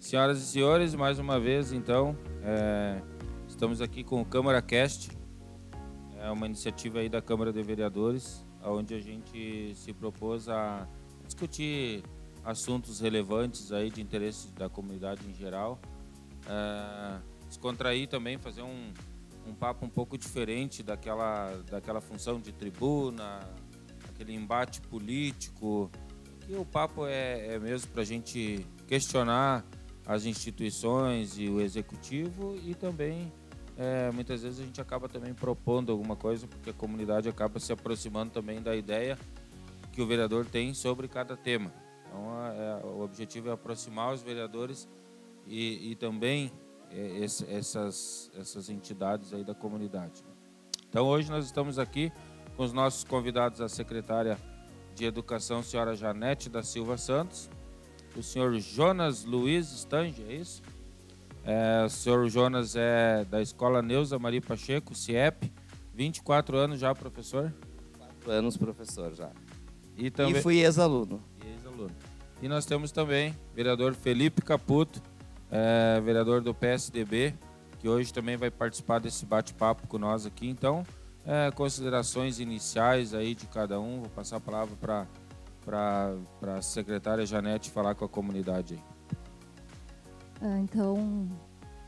Senhoras e senhores, mais uma vez, então, estamos aqui com o Câmara Cast, é uma iniciativa aí da Câmara de Vereadores, onde a gente se propôs a discutir assuntos relevantes aí de interesse da comunidade em geral, descontrair também, fazer um papo um pouco diferente daquela função de tribuna, aquele embate político, que o papo é mesmo para a gente questionar as instituições e o executivo e também, muitas vezes a gente acaba também propondo alguma coisa, porque a comunidade acaba se aproximando também da ideia que o vereador tem sobre cada tema. Então, o objetivo é aproximar os vereadores e também essas entidades aí da comunidade. Então, hoje nós estamos aqui com os nossos convidados, a secretária de Educação, senhora Janete da Silva Santos, o senhor Jonas Luiz Stange, é isso? O senhor Jonas é da Escola Neuza Maria Pacheco, CIEP, 24 anos já, professor? 4 anos, professor, já. E fui ex-aluno. E nós temos também o vereador Felipe Caputo, vereador do PSDB, que hoje também vai participar desse bate-papo com nós aqui. Então, considerações iniciais aí de cada um. Vou passar a palavra para a secretária Janete falar com a comunidade aí. Então,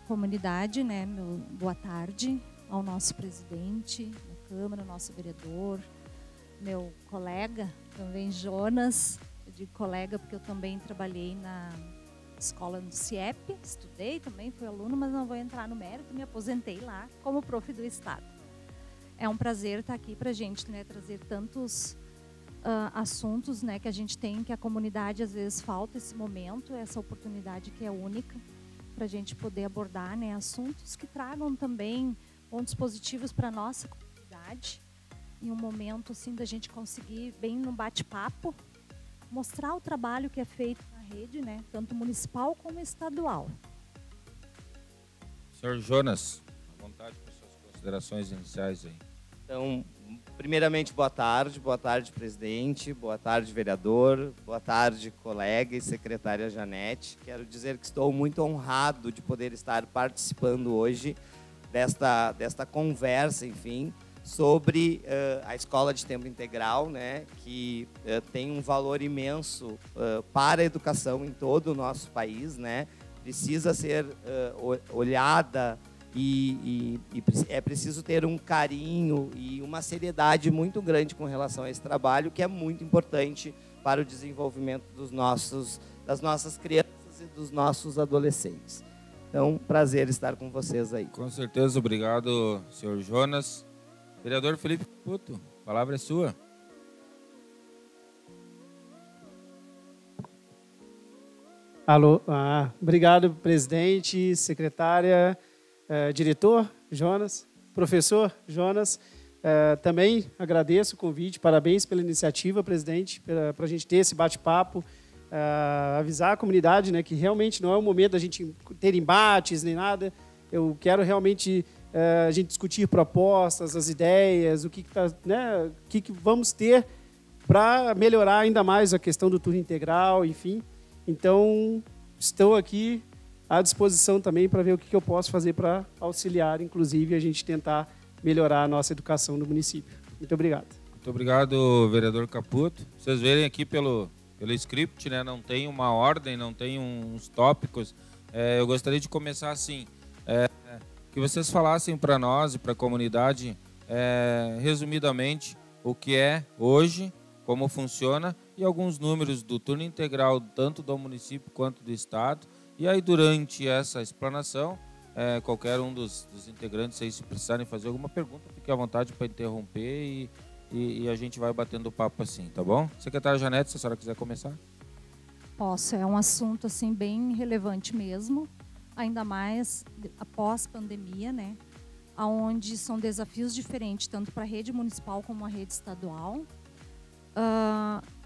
comunidade, né, boa tarde ao nosso presidente da Câmara, nosso vereador, meu colega também, Jonas. Eu digo colega porque eu também trabalhei na escola do CIEP, estudei também, fui aluno, mas não vou entrar no mérito, me aposentei lá como prof do Estado. É um prazer estar aqui para a gente, né, trazer tantos assuntos, né, que a gente tem, que a comunidade às vezes falta esse momento, essa oportunidade que é única para a gente poder abordar, né, assuntos que tragam também pontos positivos para a nossa comunidade, em um momento assim da gente conseguir, bem no bate-papo, mostrar o trabalho que é feito na rede, né, tanto municipal como estadual. Senhor Jonas, à vontade para suas considerações iniciais aí. Então, primeiramente, boa tarde, presidente, boa tarde, vereador, boa tarde, colega e secretária Janete. Quero dizer que estou muito honrado de poder estar participando hoje desta conversa, enfim, sobre a escola de tempo integral, né, que tem um valor imenso para a educação em todo o nosso país, né, precisa ser olhada e é preciso ter um carinho e uma seriedade muito grande com relação a esse trabalho, que é muito importante para o desenvolvimento das nossas crianças e dos nossos adolescentes. Então, prazer estar com vocês aí. Com certeza, obrigado, senhor Jonas. Vereador Felipe Caputo, a palavra é sua. Alô, obrigado, presidente, secretária, diretor Jonas, professor Jonas. Também agradeço o convite, parabéns pela iniciativa, presidente, para a gente ter esse bate-papo, avisar a comunidade, né, que realmente não é o momento da gente ter embates nem nada. Eu quero realmente a gente discutir propostas, as ideias, o que vamos ter para melhorar ainda mais a questão do turno integral, enfim. Então, estou aqui à disposição também para ver o que eu posso fazer para auxiliar, inclusive, a gente tentar melhorar a nossa educação no município. Muito obrigado. Muito obrigado, vereador Caputo. Vocês verem aqui pelo script, né, não tem uma ordem, não tem uns tópicos. Eu gostaria de começar assim, que vocês falassem para nós e para a comunidade, resumidamente, o que é hoje, como funciona e alguns números do turno integral, tanto do município quanto do Estado. E aí, durante essa explanação, qualquer um dos integrantes aí, se precisarem fazer alguma pergunta, fique à vontade para interromper e a gente vai batendo papo assim, tá bom? Secretária Janete, se a senhora quiser começar. Posso, é um assunto assim bem relevante mesmo, ainda mais após pandemia, né? Onde são desafios diferentes, tanto para a rede municipal como a rede estadual,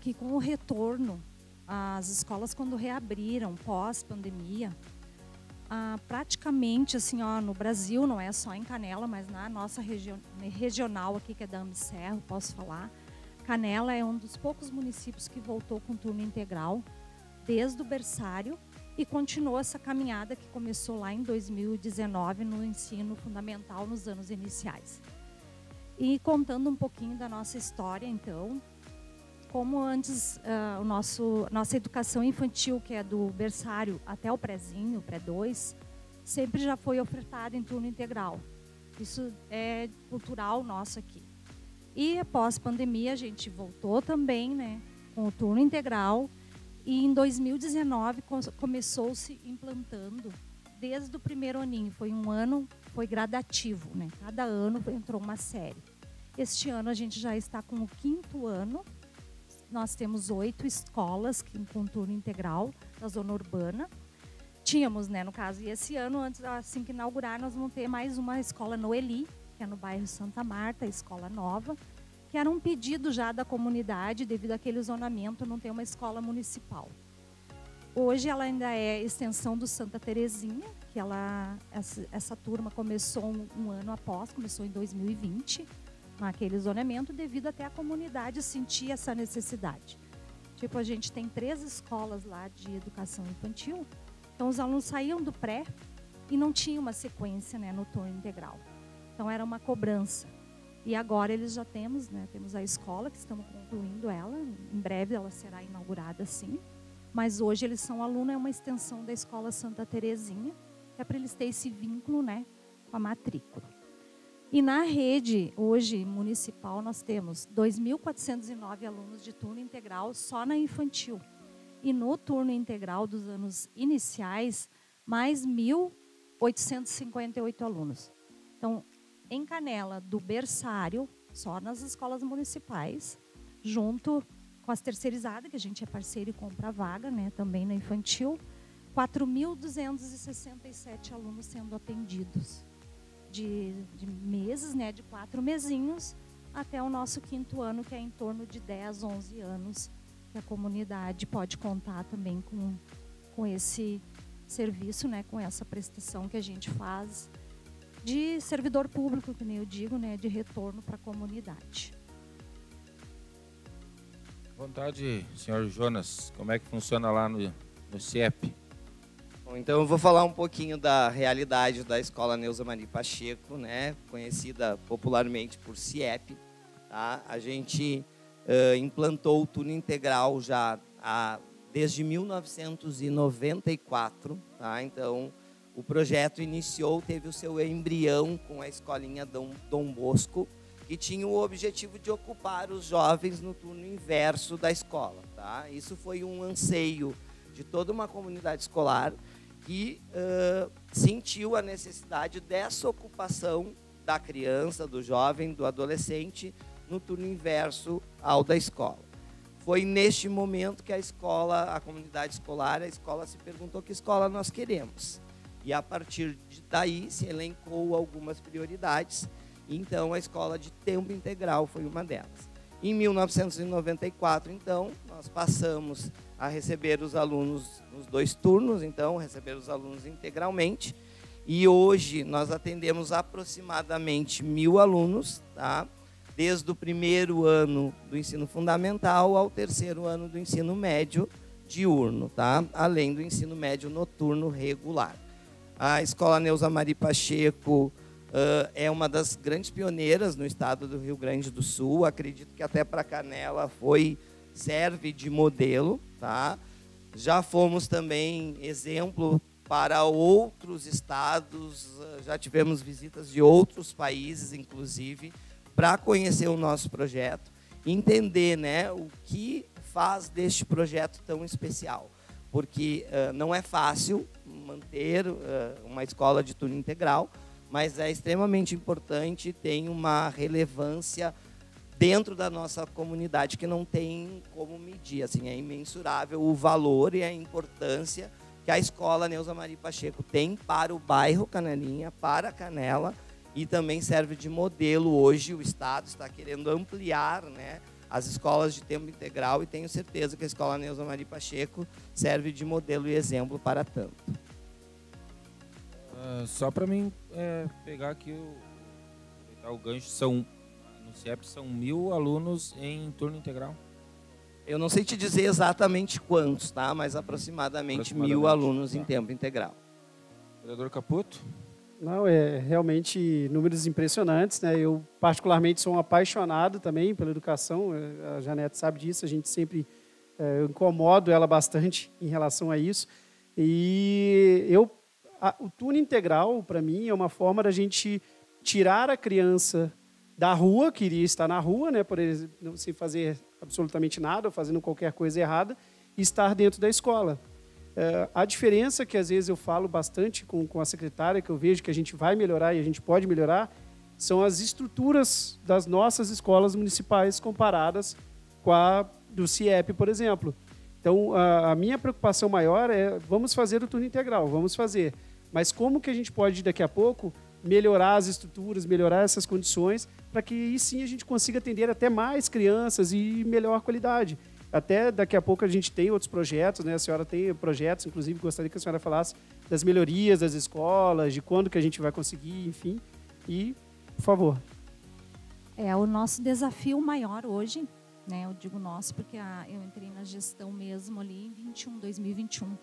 que com o retorno, as escolas quando reabriram pós-pandemia, praticamente assim, no Brasil, não é só em Canela, mas na nossa regional aqui, que é da Ambisserra, posso falar, Canela é um dos poucos municípios que voltou com turno integral, desde o berçário e continuou essa caminhada que começou lá em 2019 no ensino fundamental, nos anos iniciais. E contando um pouquinho da nossa história, então, como antes nossa educação infantil, que é do berçário até o prézinho, pré-2, sempre já foi ofertada em turno integral. Isso é cultural nosso aqui. E após pandemia a gente voltou também, né, com o turno integral. E em 2019 começou-se implantando desde o primeiro aninho. Foi gradativo, né? Cada ano entrou uma série. Este ano a gente já está com o 5º ano. Nós temos 8 escolas com turno integral na zona urbana. Tínhamos, né, no caso, e esse ano, assim que inaugurar, nós vamos ter mais uma escola Noeli, que é no bairro Santa Marta, a escola nova, que era um pedido já da comunidade, devido àquele zonamento, não ter uma escola municipal. Hoje ela ainda é extensão do Santa Terezinha, que essa turma começou um ano após, começou em 2020, naquele zonamento, devido até a comunidade sentir essa necessidade. Tipo, a gente tem 3 escolas lá de educação infantil, então os alunos saíam do pré e não tinha uma sequência, né, no turno integral. Então era uma cobrança. E agora eles já temos, né, temos a escola, que estamos concluindo ela, em breve ela será inaugurada sim, mas hoje eles são alunos, é uma extensão da Escola Santa Terezinha, que é para eles terem esse vínculo, né, com a matrícula. E na rede, hoje, municipal, nós temos 2.409 alunos de turno integral só na infantil. E no turno integral dos anos iniciais, mais 1.858 alunos. Então, em Canela, do berçário, só nas escolas municipais, junto com as terceirizadas, que a gente é parceiro e compra vaga, né, também na infantil, 4.267 alunos sendo atendidos. De meses, né, de 4 mesinhos, até o nosso 5º ano, que é em torno de 10, 11 anos, que a comunidade pode contar também com esse serviço, né, com essa prestação que a gente faz de servidor público, que nem eu digo, né, de retorno para a comunidade. À vontade, senhor Jonas, como é que funciona lá no CIEP? Bom, então eu vou falar um pouquinho da realidade da Escola Neuza Mari Pacheco, né, conhecida popularmente por CIEP. Tá? A gente implantou o turno integral já desde 1994, tá? Então o projeto iniciou, teve o seu embrião com a escolinha Dom Bosco, que tinha o objetivo de ocupar os jovens no turno inverso da escola. Tá? Isso foi um anseio de toda uma comunidade escolar que sentiu a necessidade dessa ocupação da criança, do jovem, do adolescente, no turno inverso ao da escola. Foi neste momento que a comunidade escolar, a escola se perguntou que escola nós queremos. E a partir daí se elencou algumas prioridades. Então a escola de tempo integral foi uma delas. Em 1994, então, nós passamos a receber os alunos nos 2 turnos, então receber os alunos integralmente. E hoje nós atendemos aproximadamente 1.000 alunos, tá? Desde o primeiro ano do ensino fundamental ao terceiro ano do ensino médio diurno, tá? Além do ensino médio noturno regular. A Escola Neuza Mari Pacheco é uma das grandes pioneiras no estado do Rio Grande do Sul. Acredito que até para Canela serve de modelo. Tá? Já fomos também exemplo para outros estados, já tivemos visitas de outros países, inclusive, para conhecer o nosso projeto, entender, né, o que faz deste projeto tão especial. Porque não é fácil manter uma escola de turno integral, mas é extremamente importante, tem uma relevância dentro da nossa comunidade que não tem como medir. Assim, é imensurável o valor e a importância que a Escola Neuza Mari Pacheco tem para o bairro Canelinha, para Canela, e também serve de modelo. Hoje o Estado está querendo ampliar, né, as escolas de tempo integral, e tenho certeza que a Escola Neuza Mari Pacheco serve de modelo e exemplo para tanto. Só para mim pegar aqui o gancho, no CIEP são 1.000 alunos em turno integral. Eu não sei te dizer exatamente quantos, tá? Mas aproximadamente 1.000 alunos em tempo integral. Vereador Caputo? Não, é realmente números impressionantes, né? Eu, particularmente, sou um apaixonado também pela educação. A Janete sabe disso, a gente sempre eu incomodo ela bastante em relação a isso. E o turno integral, para mim, é uma forma da gente tirar a criança da rua, que iria estar na rua, né, por exemplo, sem fazer absolutamente nada, ou fazendo qualquer coisa errada, e estar dentro da escola. A diferença que, às vezes, eu falo bastante com a secretária, que eu vejo que a gente vai melhorar e a gente pode melhorar, são as estruturas das nossas escolas municipais comparadas com a do CIEP, por exemplo. Então, a minha preocupação maior é, vamos fazer o turno integral, vamos fazer. Mas como que a gente pode, daqui a pouco, melhorar as estruturas, melhorar essas condições, para que aí sim a gente consiga atender até mais crianças e melhor qualidade. Até daqui a pouco a gente tem outros projetos, né? A senhora tem projetos, inclusive gostaria que a senhora falasse das melhorias das escolas, de quando que a gente vai conseguir, enfim. E, por favor. O nosso desafio maior hoje, né? Eu digo nosso porque eu entrei na gestão mesmo ali em 2021,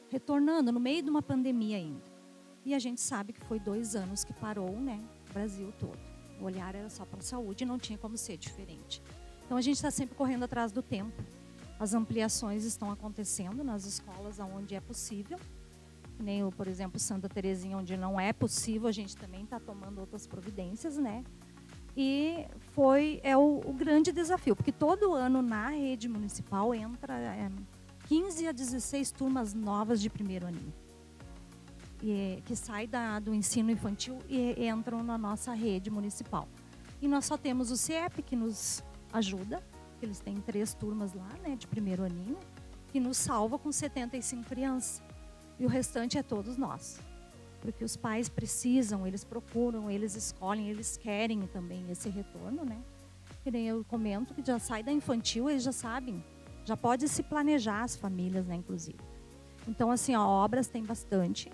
retornando no meio de uma pandemia ainda. E a gente sabe que foi 2 anos que parou, né, o Brasil todo. O olhar era só para a saúde e não tinha como ser diferente. Então, a gente está sempre correndo atrás do tempo. As ampliações estão acontecendo nas escolas onde é possível. Nem, por exemplo, Santa Terezinha, onde não é possível, a gente também está tomando outras providências, né? E é o grande desafio, porque todo ano na rede municipal entra 15 a 16 turmas novas de primeiro aninho. Que saem do ensino infantil e entram na nossa rede municipal. E nós só temos o CIEP, que nos ajuda, que eles têm 3 turmas lá, né, de primeiro aninho, que nos salva com 75 crianças. E o restante é todos nós. Porque os pais precisam, eles procuram, eles escolhem, eles querem também esse retorno, né? Que nem eu comento, que já sai da infantil, eles já sabem, já pode se planejar as famílias, né, inclusive. Então, assim, obras tem bastante.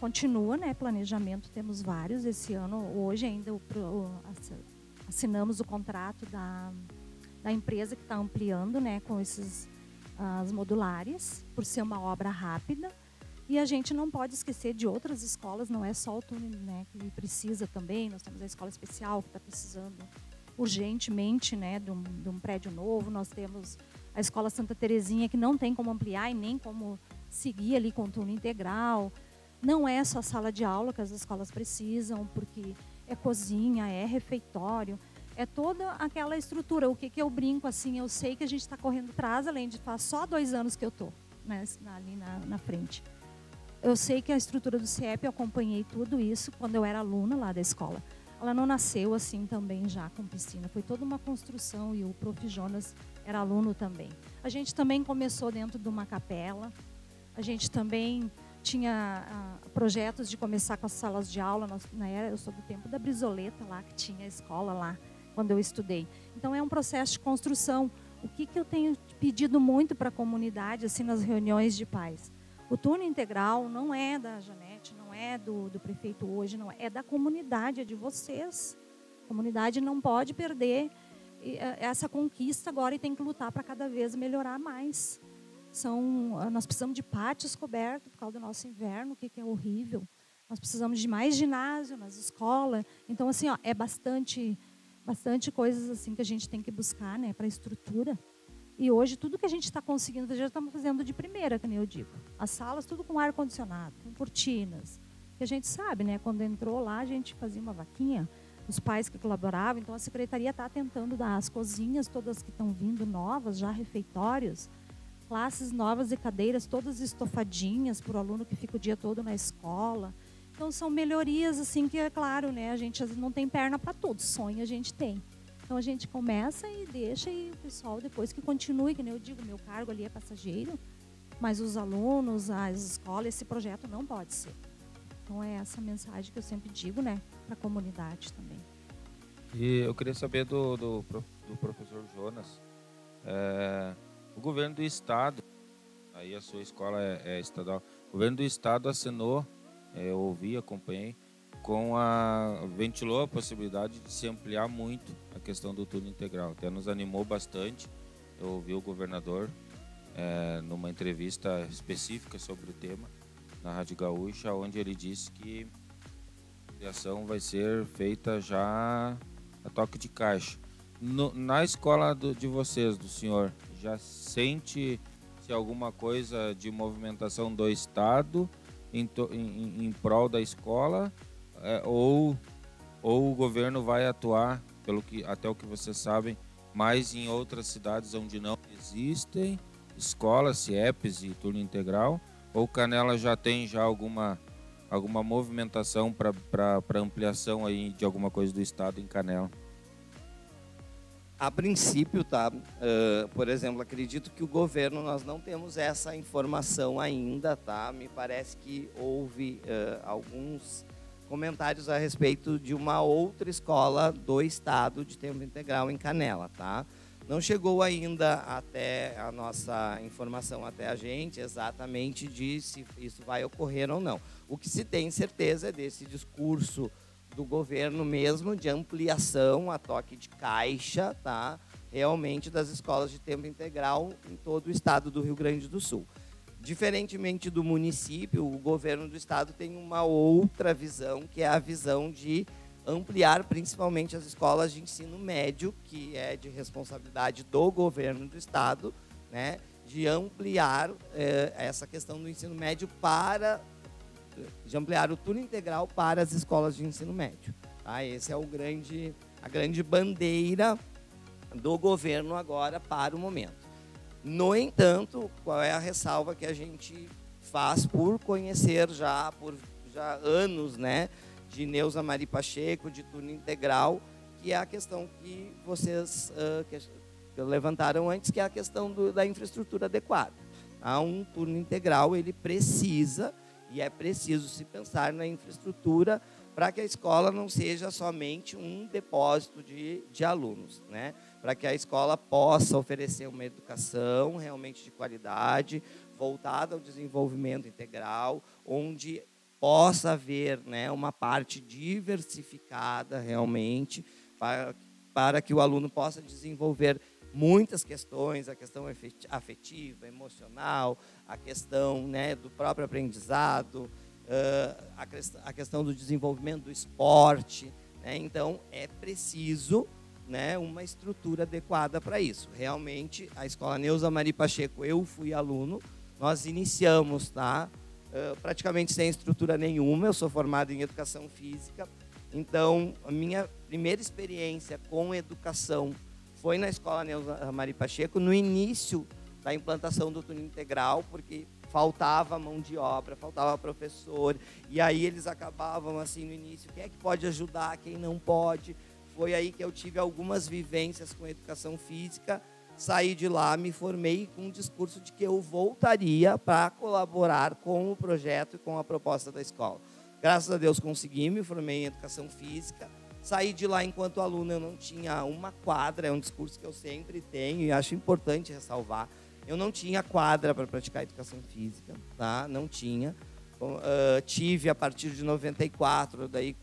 Continua, né? Planejamento, temos vários. Esse ano, hoje ainda, assinamos o contrato da empresa que está ampliando, né? Com as modulares, por ser uma obra rápida. E a gente não pode esquecer de outras escolas, não é só o túnel, né, que precisa também. Nós temos a escola especial que está precisando urgentemente, né, de um prédio novo. Nós temos a escola Santa Terezinha, que não tem como ampliar e nem como seguir ali com o turno integral. Não é só sala de aula que as escolas precisam, porque é cozinha, é refeitório, é toda aquela estrutura. O que eu brinco, assim, eu sei que a gente está correndo atrás, além de faz só 2 anos que eu estou, né, ali na frente. Eu sei que a estrutura do CIEP, eu acompanhei tudo isso quando eu era aluna lá da escola. Ela não nasceu assim também já com piscina, foi toda uma construção e o Prof. Jonas era aluno também. A gente também começou dentro de uma capela, a gente também tinha projetos de começar com as salas de aula. Eu sou do tempo da Brizoleta lá, que tinha a escola lá, quando eu estudei. Então, é um processo de construção. O que eu tenho pedido muito para a comunidade, assim, nas reuniões de pais? O turno integral não é da Janete, não é do prefeito hoje, não é da comunidade, é de vocês. A comunidade não pode perder essa conquista agora e tem que lutar para cada vez melhorar mais. Nós precisamos de pátios cobertos por causa do nosso inverno, que é horrível. Nós precisamos de mais ginásio nas escolas. Então, assim, é bastante coisas assim que a gente tem que buscar, né, para a estrutura. E hoje, tudo que a gente está conseguindo fazer, já estamos fazendo de primeira, que nem eu digo. As salas, tudo com ar-condicionado, com cortinas. Que a gente sabe, né, quando entrou lá, a gente fazia uma vaquinha, os pais que colaboravam. Então, a secretaria está tentando dar as cozinhas, todas que estão vindo novas, já refeitórios, classes novas e cadeiras, todas estofadinhas para o aluno que fica o dia todo na escola. Então, são melhorias, assim, que é claro, né, a gente às vezes não tem perna para tudo, sonho a gente tem. Então, a gente começa e deixa, e o pessoal depois que continue, que nem eu digo, meu cargo ali é passageiro, mas os alunos, as escolas, esse projeto não pode ser. Então, é essa mensagem que eu sempre digo, né, para a comunidade também. E eu queria saber do professor Jonas, o governo do estado, aí a sua escola é estadual, o governo do estado assinou, eu ouvi, acompanhei, ventilou a possibilidade de se ampliar muito a questão do turno integral. Até nos animou bastante. eu ouvi o governador numa entrevista específica sobre o tema na Rádio Gaúcha, onde ele disse que a ampliação vai ser feita já a toque de caixa. Na escola de vocês, do senhor, já sente se alguma coisa de movimentação do Estado em prol da escola, ou o governo vai atuar, até o que vocês sabem, mais em outras cidades onde não existem escolas, CIEPs e turno integral, ou Canela já tem alguma movimentação para ampliação aí de alguma coisa do Estado em Canela? A princípio, tá? Por exemplo, acredito que o governo, nós não temos essa informação ainda, tá? Me parece que houve alguns comentários a respeito de uma outra escola do Estado de tempo integral em Canela, tá? Não chegou ainda até a nossa informação até a gente exatamente de se isso vai ocorrer ou não. O que se tem certeza é desse discurso do governo mesmo de ampliação a toque de caixa, tá? Realmente das escolas de tempo integral em todo o estado do Rio Grande do Sul. Diferentemente do município, o governo do estado tem uma outra visão, que é a visão de ampliar principalmente as escolas de ensino médio, que é de responsabilidade do governo do estado, né, de ampliar essa questão do ensino médio de ampliar o turno integral para as escolas de ensino médio. Tá? Esse é a grande bandeira do governo agora para o momento. No entanto, qual é a ressalva que a gente faz por conhecer já anos, né, de Neuza Mari Pacheco, de turno integral, que é a questão que vocês levantaram antes, que é a questão da infraestrutura adequada. Um turno integral, ele precisa, e é preciso se pensar na infraestrutura para que a escola não seja somente um depósito de alunos, né? Para que a escola possa oferecer uma educação realmente de qualidade, voltada ao desenvolvimento integral, onde possa haver, né, uma parte diversificada realmente para que o aluno possa desenvolver muitas questões, a questão afetiva, emocional, a questão, né, do próprio aprendizado, a questão do desenvolvimento do esporte, né? Então, é preciso, né, uma estrutura adequada para isso. Realmente, a Escola Neuza Mari Pacheco, eu fui aluno, nós iniciamos, tá? Praticamente sem estrutura nenhuma, eu sou formado em Educação Física, então a minha primeira experiência com educação foi na Escola Neuza Mari Pacheco, no início da implantação do turno integral, porque faltava mão de obra, faltava professor, e aí eles acabavam assim no início, quem é que pode ajudar, quem não pode. Foi aí que eu tive algumas vivências com Educação Física. Saí de lá, me formei com um discurso de que eu voltaria para colaborar com o projeto e com a proposta da escola. Graças a Deus consegui, me formei em Educação Física. Saí de lá enquanto aluno, eu não tinha uma quadra, é um discurso que eu sempre tenho e acho importante ressalvar. Eu não tinha quadra para praticar Educação Física, tá? Não tinha. Tive a partir de 94, daí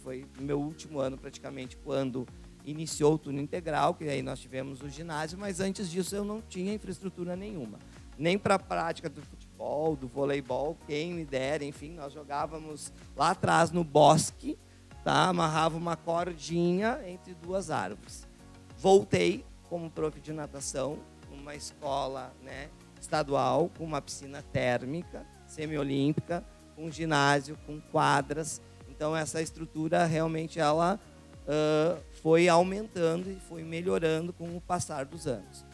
foi meu último ano praticamente, quando iniciou o turno integral, que aí nós tivemos o ginásio, mas antes disso eu não tinha infraestrutura nenhuma. Nem para a prática do futebol, do voleibol, quem me dera, enfim, nós jogávamos lá atrás no bosque, tá? Amarrava uma cordinha entre duas árvores. Voltei como prof de natação, numa escola, né, estadual, com uma piscina térmica, semiolímpica, com ginásio, com quadras. Então, essa estrutura realmente ela foi aumentando e foi melhorando com o passar dos anos.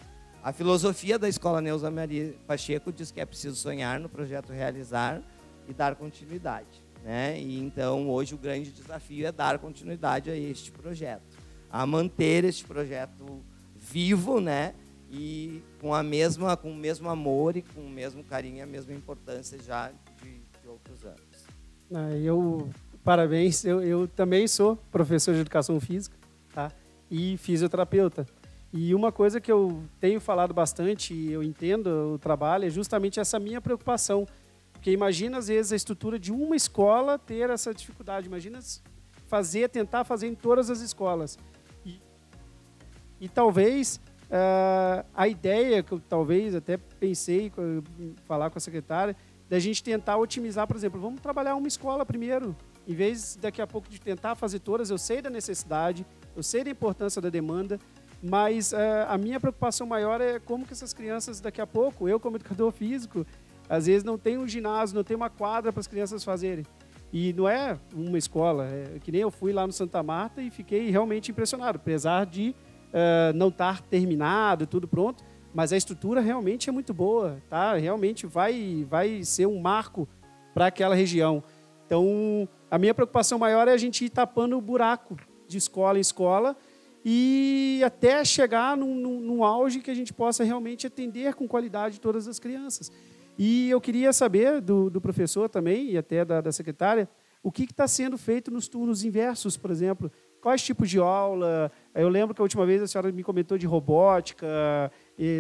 A filosofia da Escola Neuza Mari Pacheco diz que é preciso sonhar no projeto realizar e dar continuidade, né? E então, hoje, o grande desafio é dar continuidade a este projeto, a manter este projeto vivo, né? E com o mesmo amor e com o mesmo carinho e a mesma importância já de outros anos. Parabéns, eu também sou professor de Educação Física, tá? E fisioterapeuta. E uma coisa que eu tenho falado bastante, e eu entendo o trabalho, é justamente essa minha preocupação. Porque imagina, às vezes, a estrutura de uma escola ter essa dificuldade. Imagina tentar fazer em todas as escolas. E talvez a ideia, que eu talvez até pensei em falar com a secretária, da gente tentar otimizar, por exemplo, vamos trabalhar uma escola primeiro, em vez daqui a pouco de tentar fazer todas. Eu sei da necessidade, eu sei da importância da demanda, mas a minha preocupação maior é como que essas crianças daqui a pouco, eu como educador físico, às vezes não tem um ginásio, não tem uma quadra para as crianças fazerem. E não é uma escola, que nem eu fui lá no Santa Marta e fiquei realmente impressionado, apesar de não estar terminado, tudo pronto, mas a estrutura realmente é muito boa, tá? Realmente vai ser um marco para aquela região. Então, a minha preocupação maior é a gente ir tapando o buraco de escola em escola e até chegar num auge que a gente possa realmente atender com qualidade todas as crianças. E eu queria saber do professor também, e até da secretária, o que está sendo feito nos turnos inversos, por exemplo. Quais tipos de aula? Eu lembro que a última vez a senhora me comentou de robótica,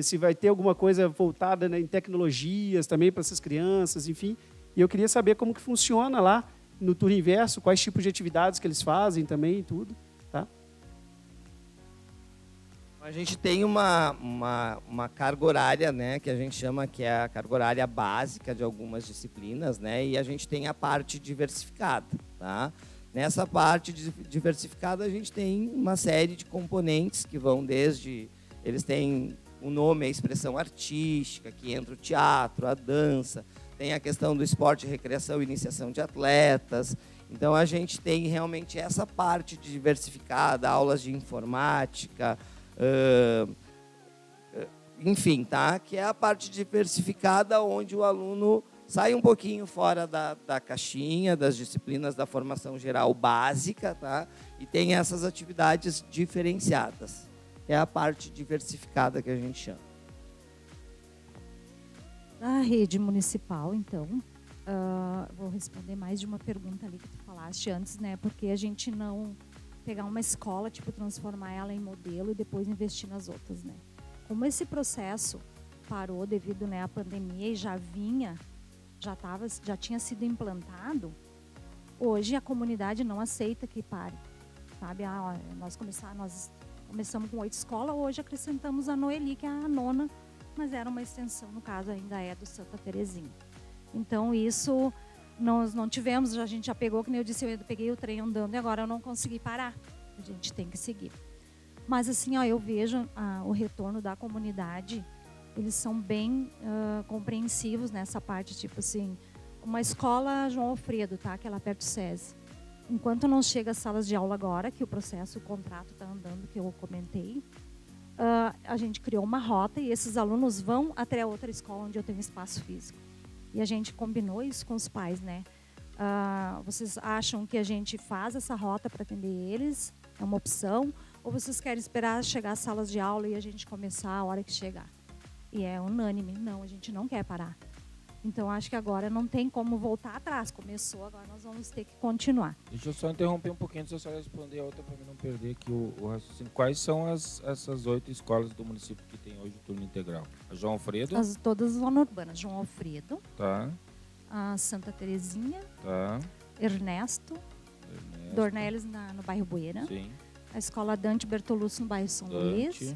se vai ter alguma coisa voltada em tecnologias também para essas crianças, enfim. E eu queria saber como que funciona lá no turno inverso, quais tipos de atividades que eles fazem também, tudo. Tá? A gente tem uma carga horária, né, que a gente chama que é a carga horária básica de algumas disciplinas, né, e a gente tem a parte diversificada. Tá? Nessa parte diversificada, a gente tem uma série de componentes que vão desde... Eles têm o nome, a expressão artística, que entra o teatro, a dança, tem a questão do esporte, recreação e iniciação de atletas. Então, a gente tem realmente essa parte diversificada, aulas de informática, enfim, tá? Que é a parte diversificada onde o aluno sai um pouquinho fora da caixinha, das disciplinas da formação geral básica, tá? E tem essas atividades diferenciadas. É a parte diversificada que a gente chama. Da rede municipal, então, vou responder mais de uma pergunta ali que tu falaste antes, né? Porque a gente não pegar uma escola, tipo, transformar ela em modelo e depois investir nas outras, né? Como esse processo parou devido, né, à pandemia e já tinha sido implantado, hoje a comunidade não aceita que pare, sabe? Nós começamos com 8 escolas, hoje acrescentamos a Noeli, que é a 9ª, mas era uma extensão, no caso ainda é do Santa Terezinha. Então isso nós não tivemos, a gente já pegou, que nem eu disse, eu peguei o trem andando e agora eu não consegui parar. A gente tem que seguir. Mas assim, eu vejo o retorno da comunidade, eles são bem compreensivos nessa parte, tipo assim, uma escola João Alfredo, tá? Que é lá perto do SESI. Enquanto não chega às salas de aula agora, que o processo, o contrato está andando, que eu comentei, a gente criou uma rota e esses alunos vão até a outra escola onde eu tenho espaço físico. E a gente combinou isso com os pais, né? Vocês acham que a gente faz essa rota para atender eles? É uma opção? Ou vocês querem esperar chegar às salas de aula e a gente começar a hora que chegar? E é unânime, não, a gente não quer parar. Então, acho que agora não tem como voltar atrás. Começou, agora nós vamos ter que continuar. Deixa eu só interromper um pouquinho, deixa eu só responder a outra para mim não perder aqui o raciocínio. Quais são essas 8 escolas do município que tem hoje o turno integral? A João Alfredo? Todas as zonas urbanas. João Alfredo. Tá. A Santa Terezinha. Tá. Ernesto. Dornelles, no bairro Bueira. Sim. A Escola Dante Bertolucci, no bairro São Luís.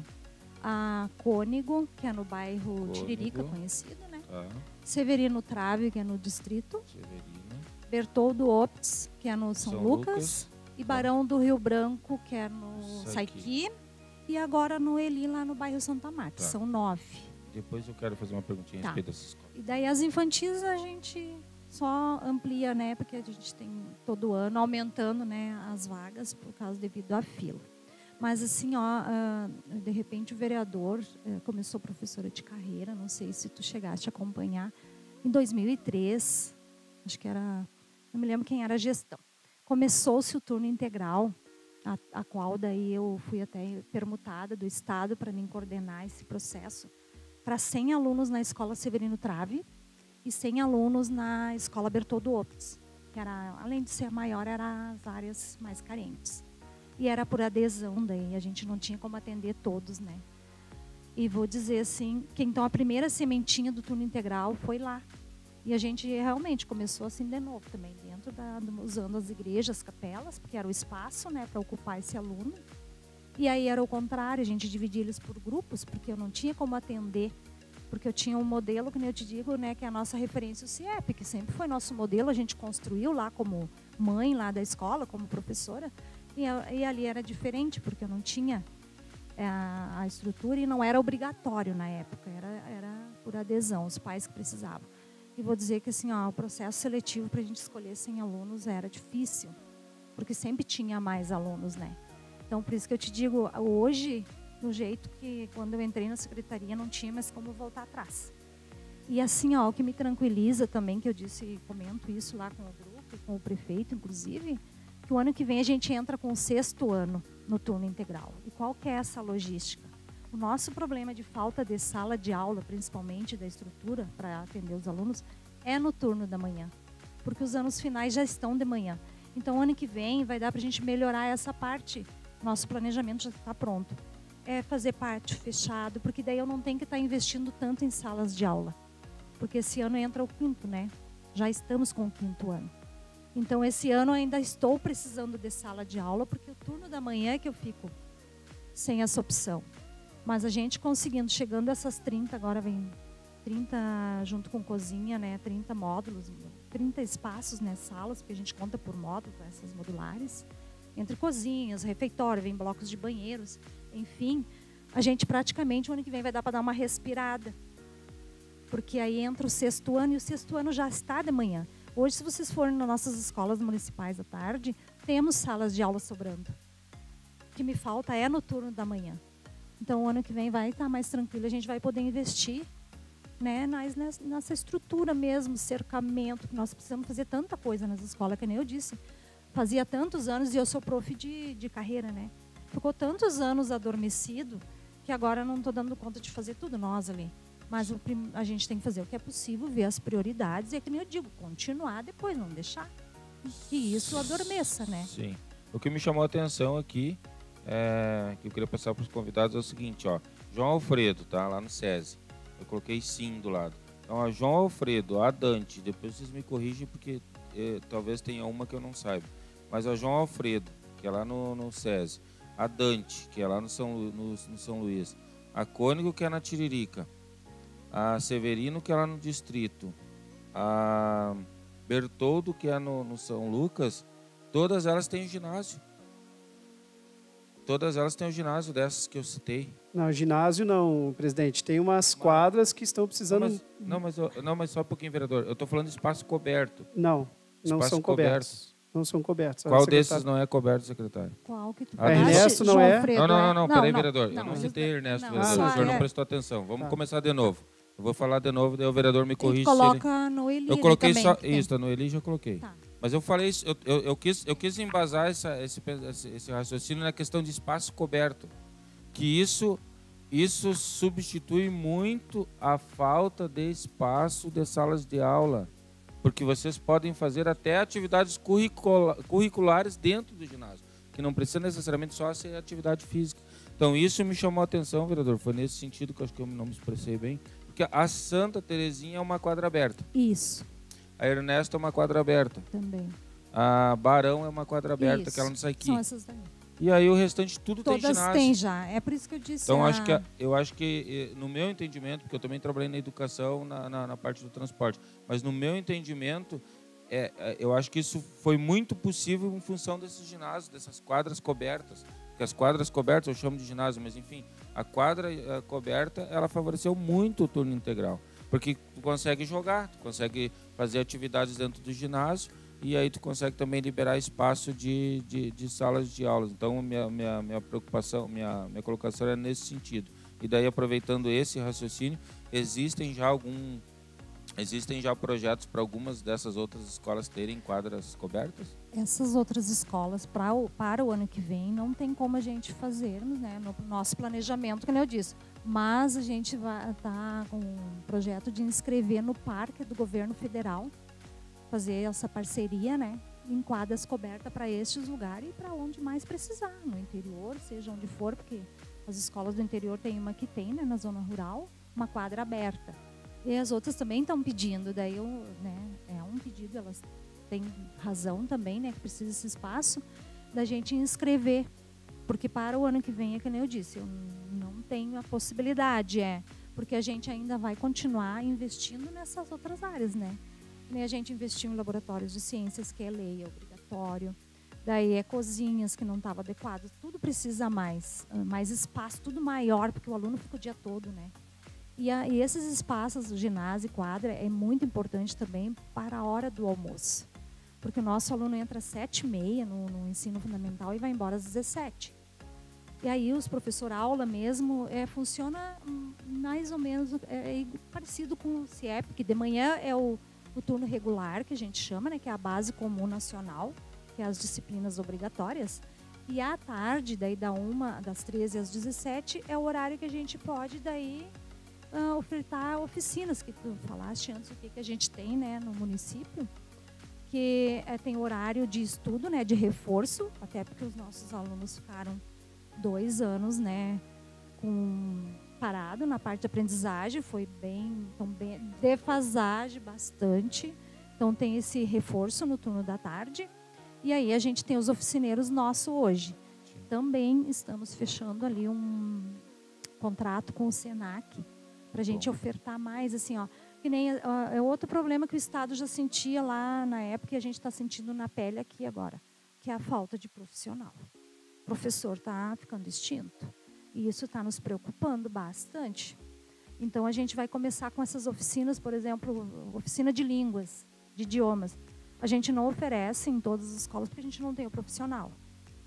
A Cônigo, que é no bairro Tiririca, conhecido, né? Tá. Severino Trave, que é no distrito. Severino. Bertoldo Optz, que é no São Lucas. E Barão do Rio Branco, que é no Saiqui. E agora no Eli, lá no bairro Santa Marta. Tá. São 9. Depois eu quero fazer uma perguntinha a respeito dessas escolas. E daí as infantis a gente só amplia, né? Porque a gente tem todo ano aumentando, né, as vagas por causa devido à fila. Mas assim, de repente o vereador começou professora de carreira, não sei se tu chegaste a acompanhar, em 2003, acho que era, não me lembro quem era a gestão. Começou-se o turno integral, a qual daí eu fui até permutada do Estado para mim coordenar esse processo, para 100 alunos na Escola Severino Trave e 100 alunos na Escola Bertoldo Optz, que era, além de ser maior, eram as áreas mais carentes. E era por adesão, daí a gente não tinha como atender todos, né? E vou dizer assim, que então a primeira sementinha do turno integral foi lá. E a gente realmente começou assim de novo também, dentro usando as igrejas, as capelas, porque era o espaço, né, para ocupar esse aluno. E aí era o contrário, a gente dividia eles por grupos, porque eu não tinha como atender, porque eu tinha um modelo, como eu te digo, né, que é a nossa referência, o CIEP, que sempre foi nosso modelo, a gente construiu lá como mãe lá da escola, como professora, e ali era diferente, porque eu não tinha a estrutura e não era obrigatório na época, era por adesão, os pais que precisavam. E vou dizer que assim, o processo seletivo para a gente escolher 100 alunos era difícil, porque sempre tinha mais alunos, né? Então, por isso que eu te digo, hoje, no jeito que quando eu entrei na secretaria não tinha mais como voltar atrás. E assim, o que me tranquiliza também, que eu disse, comento isso lá com o grupo, com o prefeito, inclusive, que o ano que vem a gente entra com o 6º ano no turno integral. E qual que é essa logística? O nosso problema de falta de sala de aula, principalmente da estrutura para atender os alunos, é no turno da manhã, porque os anos finais já estão de manhã. Então, ano que vem vai dar para a gente melhorar essa parte. Nosso planejamento já está pronto. É fazer parte fechado, porque daí eu não tenho que estar investindo tanto em salas de aula. Porque esse ano entra o 5º, né? Já estamos com o 5º ano. Então, esse ano eu ainda estou precisando de sala de aula, porque o turno da manhã é que eu fico sem essa opção. Mas a gente conseguindo, chegando a essas 30, agora vem 30 junto com cozinha, né? 30 módulos, 30 espaços, né? Salas, porque a gente conta por módulo, essas modulares. Entre cozinhas, refeitório, vem blocos de banheiros, enfim, a gente praticamente o ano que vem vai dar para dar uma respirada. Porque aí entra o 6º ano e o 6º ano já está de manhã. Hoje, se vocês forem nas nossas escolas municipais à tarde, temos salas de aula sobrando. O que me falta é no turno da manhã. Então, o ano que vem vai estar mais tranquilo, a gente vai poder investir, né, nessa estrutura mesmo, cercamento, que nós precisamos fazer tanta coisa nas escolas, que nem eu disse. Fazia tantos anos, e eu sou prof de carreira, né? Ficou tantos anos adormecido, que agora não estou dando conta de fazer tudo nós ali. Mas a gente tem que fazer o que é possível, ver as prioridades, e é que nem eu digo, continuar depois, não deixar que isso adormeça, né? Sim. O que me chamou a atenção aqui, que eu queria passar para os convidados, é o seguinte, João Alfredo, tá? Lá no SESI. Eu coloquei sim do lado. Então, João Alfredo, a Dante, depois vocês me corrigem, porque talvez tenha uma que eu não saiba. Mas a João Alfredo, que é lá no SESI, a Dante, que é lá no São Luís, a Cônigo, que é na Tiririca, a Severino, que é lá no Distrito, a Bertoldo, que é no São Lucas, todas elas têm ginásio. Todas elas têm o ginásio dessas que eu citei. Não, ginásio não, presidente. Tem umas quadras que estão precisando... Não, mas só um pouquinho, vereador. Eu estou falando de espaço coberto. Não são cobertos. Não são cobertos. Qual desses não é coberto, secretário? Qual que tu Ernesto não é? Não, peraí, vereador. Eu não citei Ernesto, vereador. O senhor não prestou atenção. Vamos começar de novo. Eu vou falar de novo, daí o vereador me corrige. Coloca no Eli. Eu coloquei também, só... Isso, no Eli já coloquei. Tá. Mas eu falei isso, eu quis embasar esse raciocínio na questão de espaço coberto. Que isso substitui muito a falta de espaço de salas de aula. Porque vocês podem fazer até atividades curriculares dentro do ginásio, que não precisa necessariamente só ser atividade física. Então, isso me chamou a atenção, vereador. Foi nesse sentido que eu acho que eu não me expressei bem. Porque a Santa Terezinha é uma quadra aberta. Isso. A Ernesto é uma quadra aberta. Também. A Barão é uma quadra aberta, Isso. que ela não sai aqui. São essas daí. E aí o restante tudo tem ginásio. Todas têm já. É por isso que eu disse. Então, eu acho que, no meu entendimento, porque eu também trabalhei na educação, na parte do transporte, mas no meu entendimento, eu acho que isso foi muito possível em função desses ginásios, dessas quadras cobertas. Porque as quadras cobertas eu chamo de ginásio, mas enfim, a quadra coberta, ela favoreceu muito o turno integral. Porque tu consegue jogar, tu consegue fazer atividades dentro do ginásio, e aí tu consegue também liberar espaço de salas de aulas. Então, minha preocupação, minha colocação é nesse sentido. E daí, aproveitando esse raciocínio, existem já projetos para algumas dessas outras escolas terem quadras cobertas? Essas outras escolas, para o ano que vem, não tem como a gente fazermos, né, no nosso planejamento, como eu disse. Mas a gente vai estar com um projeto de inscrever no parque do governo federal, fazer essa parceria, né, em quadras cobertas para estes lugares e para onde mais precisar, no interior, seja onde for, porque as escolas do interior tem uma que tem, né, na zona rural, uma quadra aberta. E as outras também estão pedindo, daí é um pedido, elas têm razão também, né, que precisa desse espaço, da gente inscrever porque para o ano que vem, é que nem eu disse, eu não tenho a possibilidade, porque a gente ainda vai continuar investindo nessas outras áreas, né? A gente investiu em laboratórios de ciências, que é lei, é obrigatório. Daí cozinhas que não estavam adequadas. Tudo precisa mais espaço, tudo maior, porque o aluno fica o dia todo, né? E esses espaços, ginásio e quadra, é muito importante também para a hora do almoço. Porque o nosso aluno entra às 7h30 no ensino fundamental e vai embora às 17h. E aí os professor aula mesmo funciona mais ou menos parecido com o CIEP, que de manhã é o turno regular, que a gente chama, né, que é a base comum nacional, que é as disciplinas obrigatórias. E à tarde, daí das 13 às 17, é o horário que a gente pode daí ofertar oficinas, que tu falaste antes, o que a gente tem, né, no município, que tem horário de estudo, né, de reforço, até porque os nossos alunos ficaram 2 anos, né, parado na parte de aprendizagem, foi bem defasagem bastante. Então tem esse reforço no turno da tarde. E aí a gente tem os oficineiros nossos hoje. Também estamos fechando ali um contrato com o Senac para a gente ofertar mais, assim, que nem é outro problema que o Estado já sentia lá na época e a gente está sentindo na pele aqui agora, que é a falta de profissional. O professor está ficando extinto e isso está nos preocupando bastante. Então a gente vai começar com essas oficinas, por exemplo, oficina de línguas, de idiomas. A gente não oferece em todas as escolas porque a gente não tem o profissional.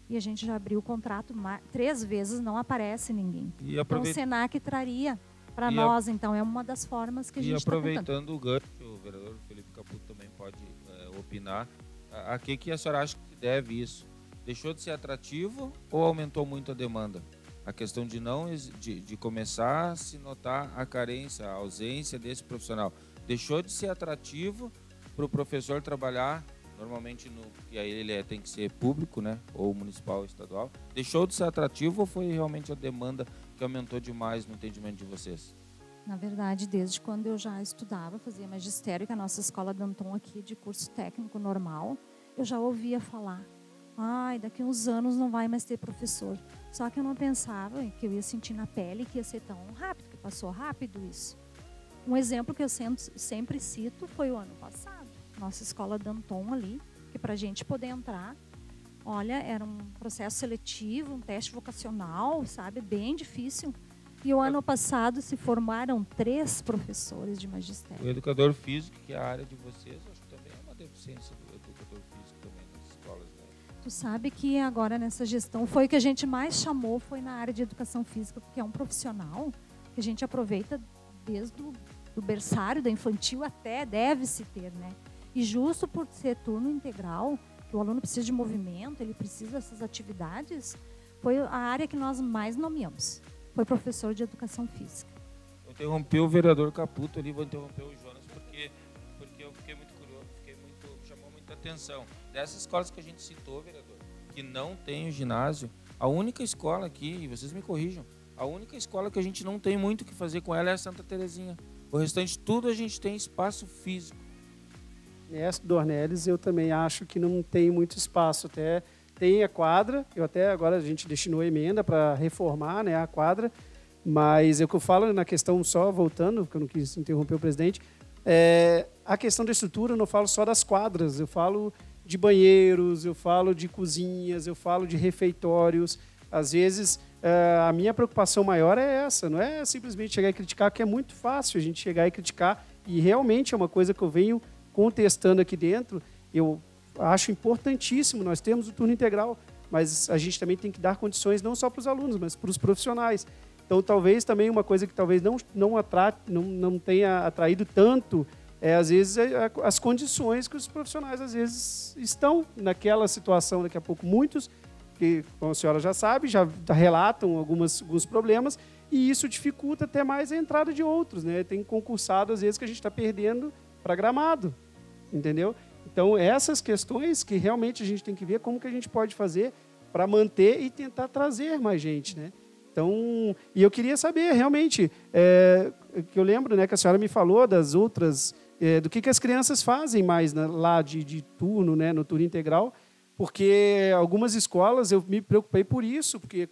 E a gente já abriu o contrato 3 vezes, não aparece ninguém. Então o Senac traria para nós, então é uma das formas que a gente está tentando. E aproveitando o gancho, o vereador Felipe Caputo também pode opinar. A que a senhora acha que deve isso? Deixou de ser atrativo ou aumentou muito a demanda? A questão de começar a se notar a carência, a ausência desse profissional. Deixou de ser atrativo para o professor trabalhar, normalmente que aí ele tem que ser público, né, ou municipal ou estadual. Deixou de ser atrativo ou foi realmente a demanda que aumentou demais no entendimento de vocês? Na verdade, desde quando eu já estudava, fazia magistério, que a nossa escola Danton aqui de curso técnico normal, eu já ouvia falar, daqui uns anos não vai mais ter professor. Só que eu não pensava que eu ia sentir na pele que ia ser tão rápido, que passou rápido isso. Um exemplo que eu sempre cito foi o ano passado. Nossa escola Danton ali, que para a gente poder entrar, olha, era um processo seletivo, um teste vocacional, sabe, bem difícil. E o ano passado se formaram 3 professores de magistério. O educador físico, que é a área de vocês, acho que também é uma deficiência do educador físico também nas escolas, né? Tu sabe que agora nessa gestão foi o que a gente mais chamou, foi na área de educação física, porque é um profissional que a gente aproveita desde do berçário, da infantil até deve-se ter, né? E justo por ser turno integral, que o aluno precisa de movimento, ele precisa dessas atividades, foi a área que nós mais nomeamos. Foi professor de educação física. Eu interrompi o vereador Caputo ali, vou interromper o Jonas, porque eu fiquei muito curioso, chamou muita atenção. Dessas escolas que a gente citou, vereador, que não tem o ginásio, a única escola aqui, e vocês me corrijam, a única escola que a gente não tem muito o que fazer com ela é a Santa Terezinha. O restante tudo a gente tem espaço físico. Neste Dornelles eu também acho que não tem muito espaço. Até tem a quadra, agora a gente destinou a emenda para reformar, né, a quadra, mas é o que eu falo na questão, só voltando, porque eu não quis interromper o presidente, a questão da estrutura eu não falo só das quadras, eu falo de banheiros, eu falo de cozinhas, eu falo de refeitórios. Às vezes a minha preocupação maior é essa, não é simplesmente chegar e criticar, que é muito fácil a gente chegar e criticar, e realmente é uma coisa que eu venho contestando aqui dentro. Eu acho importantíssimo, nós temos o turno integral, mas a gente também tem que dar condições não só para os alunos, mas para os profissionais. Então, talvez também uma coisa que talvez não tenha atraído tanto às vezes, as condições que os profissionais, às vezes, estão naquela situação. Daqui a pouco, muitos, que, como a senhora já sabe, já relatam alguns problemas, e isso dificulta até mais a entrada de outros, né? Tem concursado, às vezes, que a gente está perdendo para Gramado, entendeu? Então, essas questões que realmente a gente tem que ver como que a gente pode fazer para manter e tentar trazer mais gente, né? Então, e eu queria saber, realmente, que eu lembro, né, que a senhora me falou das outras, do que as crianças fazem mais lá de turno, né, no turno integral, Porque algumas escolas eu me preocupei por isso, porque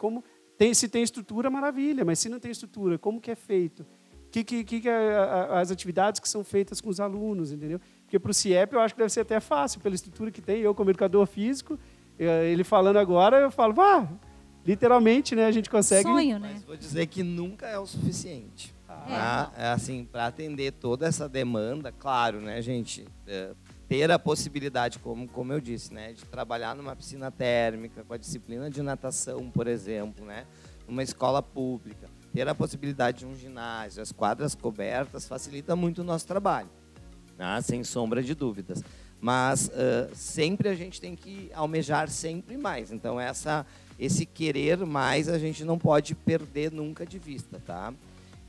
se tem estrutura, maravilha, mas se não tem estrutura, como que é feito? As atividades que são feitas com os alunos, entendeu? Porque para o CIEP eu acho que deve ser até fácil, pela estrutura que tem. Eu, como educador físico, ele falando agora, eu falo, literalmente, né, a gente consegue... Sonho, né? Mas vou dizer que nunca é o suficiente. Assim, para atender toda essa demanda, claro, né, gente, ter a possibilidade, como eu disse, né, de trabalhar numa piscina térmica, com a disciplina de natação, por exemplo, né, numa escola pública, ter a possibilidade de um ginásio, as quadras cobertas, facilita muito o nosso trabalho, né, sem sombra de dúvidas. Mas sempre a gente tem que almejar sempre mais. Então, esse querer mais a gente não pode perder nunca de vista, tá?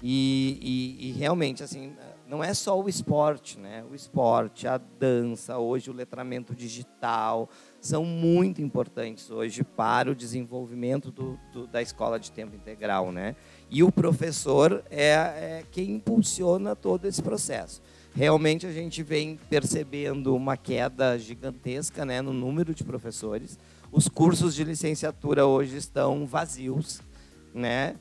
E realmente, assim, não é só o esporte, né? O esporte, a dança, hoje o letramento digital, são muito importantes hoje para o desenvolvimento da escola de tempo integral, né? E o professor é quem impulsiona todo esse processo. Realmente a gente vem percebendo uma queda gigantesca, né, no número de professores. Os cursos de licenciatura hoje estão vazios, né?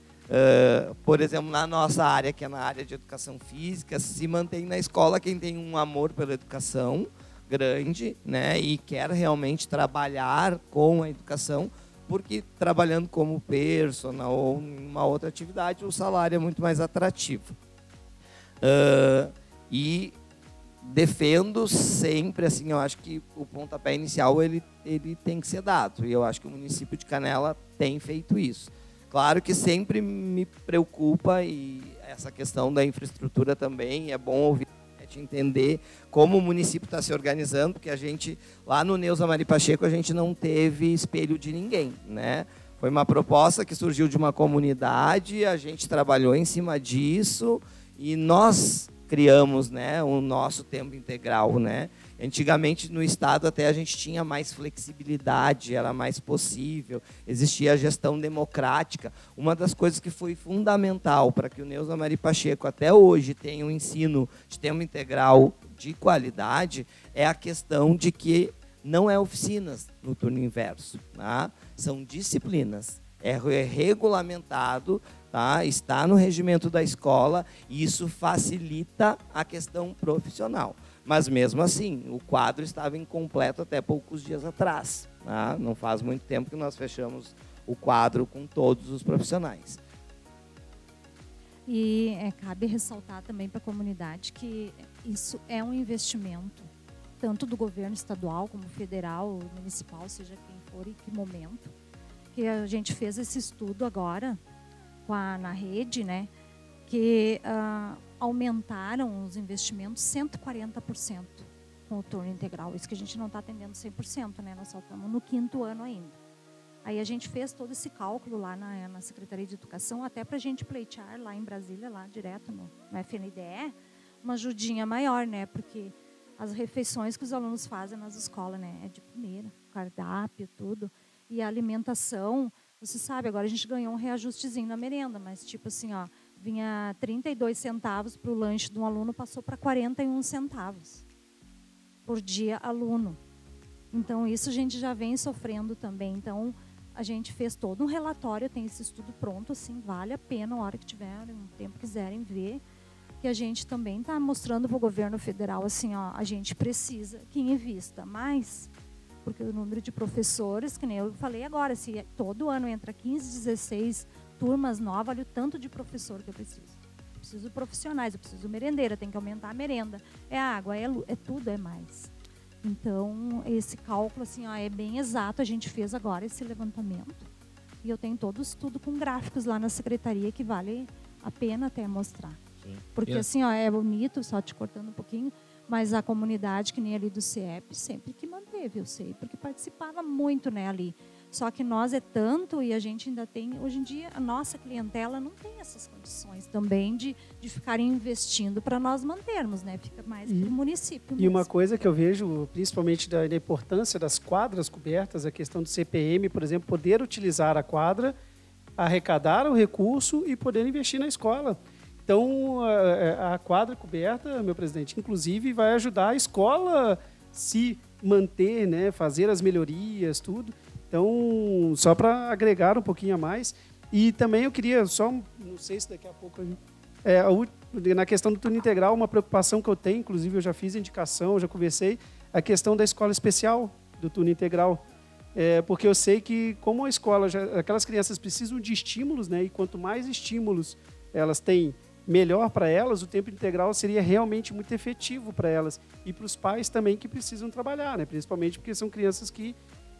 Por exemplo, na nossa área, que é na área de educação física, se mantém na escola quem tem um amor pela educação grande, né, e quer realmente trabalhar com a educação, porque trabalhando como personal ou em uma outra atividade, o salário é muito mais atrativo. E defendo sempre, assim, eu acho que o pontapé inicial ele tem que ser dado, e eu acho que o município de Canela tem feito isso. Claro que sempre me preocupa e essa questão da infraestrutura também, é bom ouvir, entender como o município está se organizando, porque a gente, lá no Neuza Mari Pacheco, a gente não teve espelho de ninguém, né? Foi uma proposta que surgiu de uma comunidade, a gente trabalhou em cima disso e nós criamos, né, o nosso tempo integral, né? Antigamente no estado até a gente tinha mais flexibilidade, era mais possível, existia a gestão democrática. Uma das coisas que foi fundamental para que o Neuza Mari Pacheco até hoje tenha um ensino de tempo integral de qualidade é a questão de que não é oficinas no turno inverso, tá? São disciplinas, é regulamentado, tá? Está no regimento da escola e isso facilita a questão profissional. Mas, mesmo assim, o quadro estava incompleto até poucos dias atrás, tá? Não faz muito tempo que nós fechamos o quadro com todos os profissionais. E cabe ressaltar também para a comunidade que isso é um investimento, tanto do governo estadual como federal, municipal, seja quem for e que momento, que a gente fez esse estudo agora na rede, né, que aumentaram os investimentos 140% com o turno integral. Isso que a gente não está atendendo 100%, né? Nós só estamos no 5º ano ainda. Aí a gente fez todo esse cálculo lá na Secretaria de Educação, até para a gente pleitear lá em Brasília, lá direto no FNDE, uma ajudinha maior, né? Porque as refeições que os alunos fazem nas escolas, né, é de primeira, cardápio, tudo. E a alimentação, você sabe, agora a gente ganhou um reajustezinho na merenda, mas tipo assim, ó, vinha 32 centavos para o lanche de um aluno, passou para 41 centavos por dia aluno. Então, isso a gente já vem sofrendo também. Então, a gente fez todo um relatório, tem esse estudo pronto, assim, vale a pena, a hora que tiverem, um tempo quiserem ver, que a gente também está mostrando para o governo federal, assim, ó, a gente precisa que invista mais, porque o número de professores, que nem eu falei agora, se todo ano entra 15, 16 turmas novas, olha o tanto de professor que eu preciso. Eu preciso de profissionais, eu preciso de merendeira, tem que aumentar a merenda. É água, é tudo, é mais. Então, esse cálculo assim, ó, é bem exato, a gente fez agora esse levantamento. E eu tenho todo o estudo com gráficos lá na secretaria que vale a pena até mostrar. Sim. Porque assim, ó, é bonito, só te cortando um pouquinho, mas a comunidade, que nem ali do CIEP, sempre que manteve, eu sei, porque participava muito, né, ali. Só que nós é tanto e a gente ainda tem, hoje em dia, a nossa clientela não tem essas condições também de ficar investindo para nós mantermos, né? Fica mais para o município. E uma coisa que eu vejo, principalmente da importância das quadras cobertas, a questão do CPM, por exemplo, poder utilizar a quadra, arrecadar o recurso e poder investir na escola. Então, a quadra coberta, meu presidente, inclusive vai ajudar a escola se manter, né, fazer as melhorias, tudo. Então, só para agregar um pouquinho a mais. E também eu queria só, não sei se daqui a pouco... na questão do turno integral, uma preocupação que eu tenho, inclusive eu já fiz indicação, já conversei, a questão da escola especial do turno integral. Porque eu sei que, como a escola, aquelas crianças precisam de estímulos, né, e quanto mais estímulos elas têm, melhor para elas, o tempo integral seria realmente muito efetivo para elas. E para os pais também que precisam trabalhar, né, principalmente porque são crianças que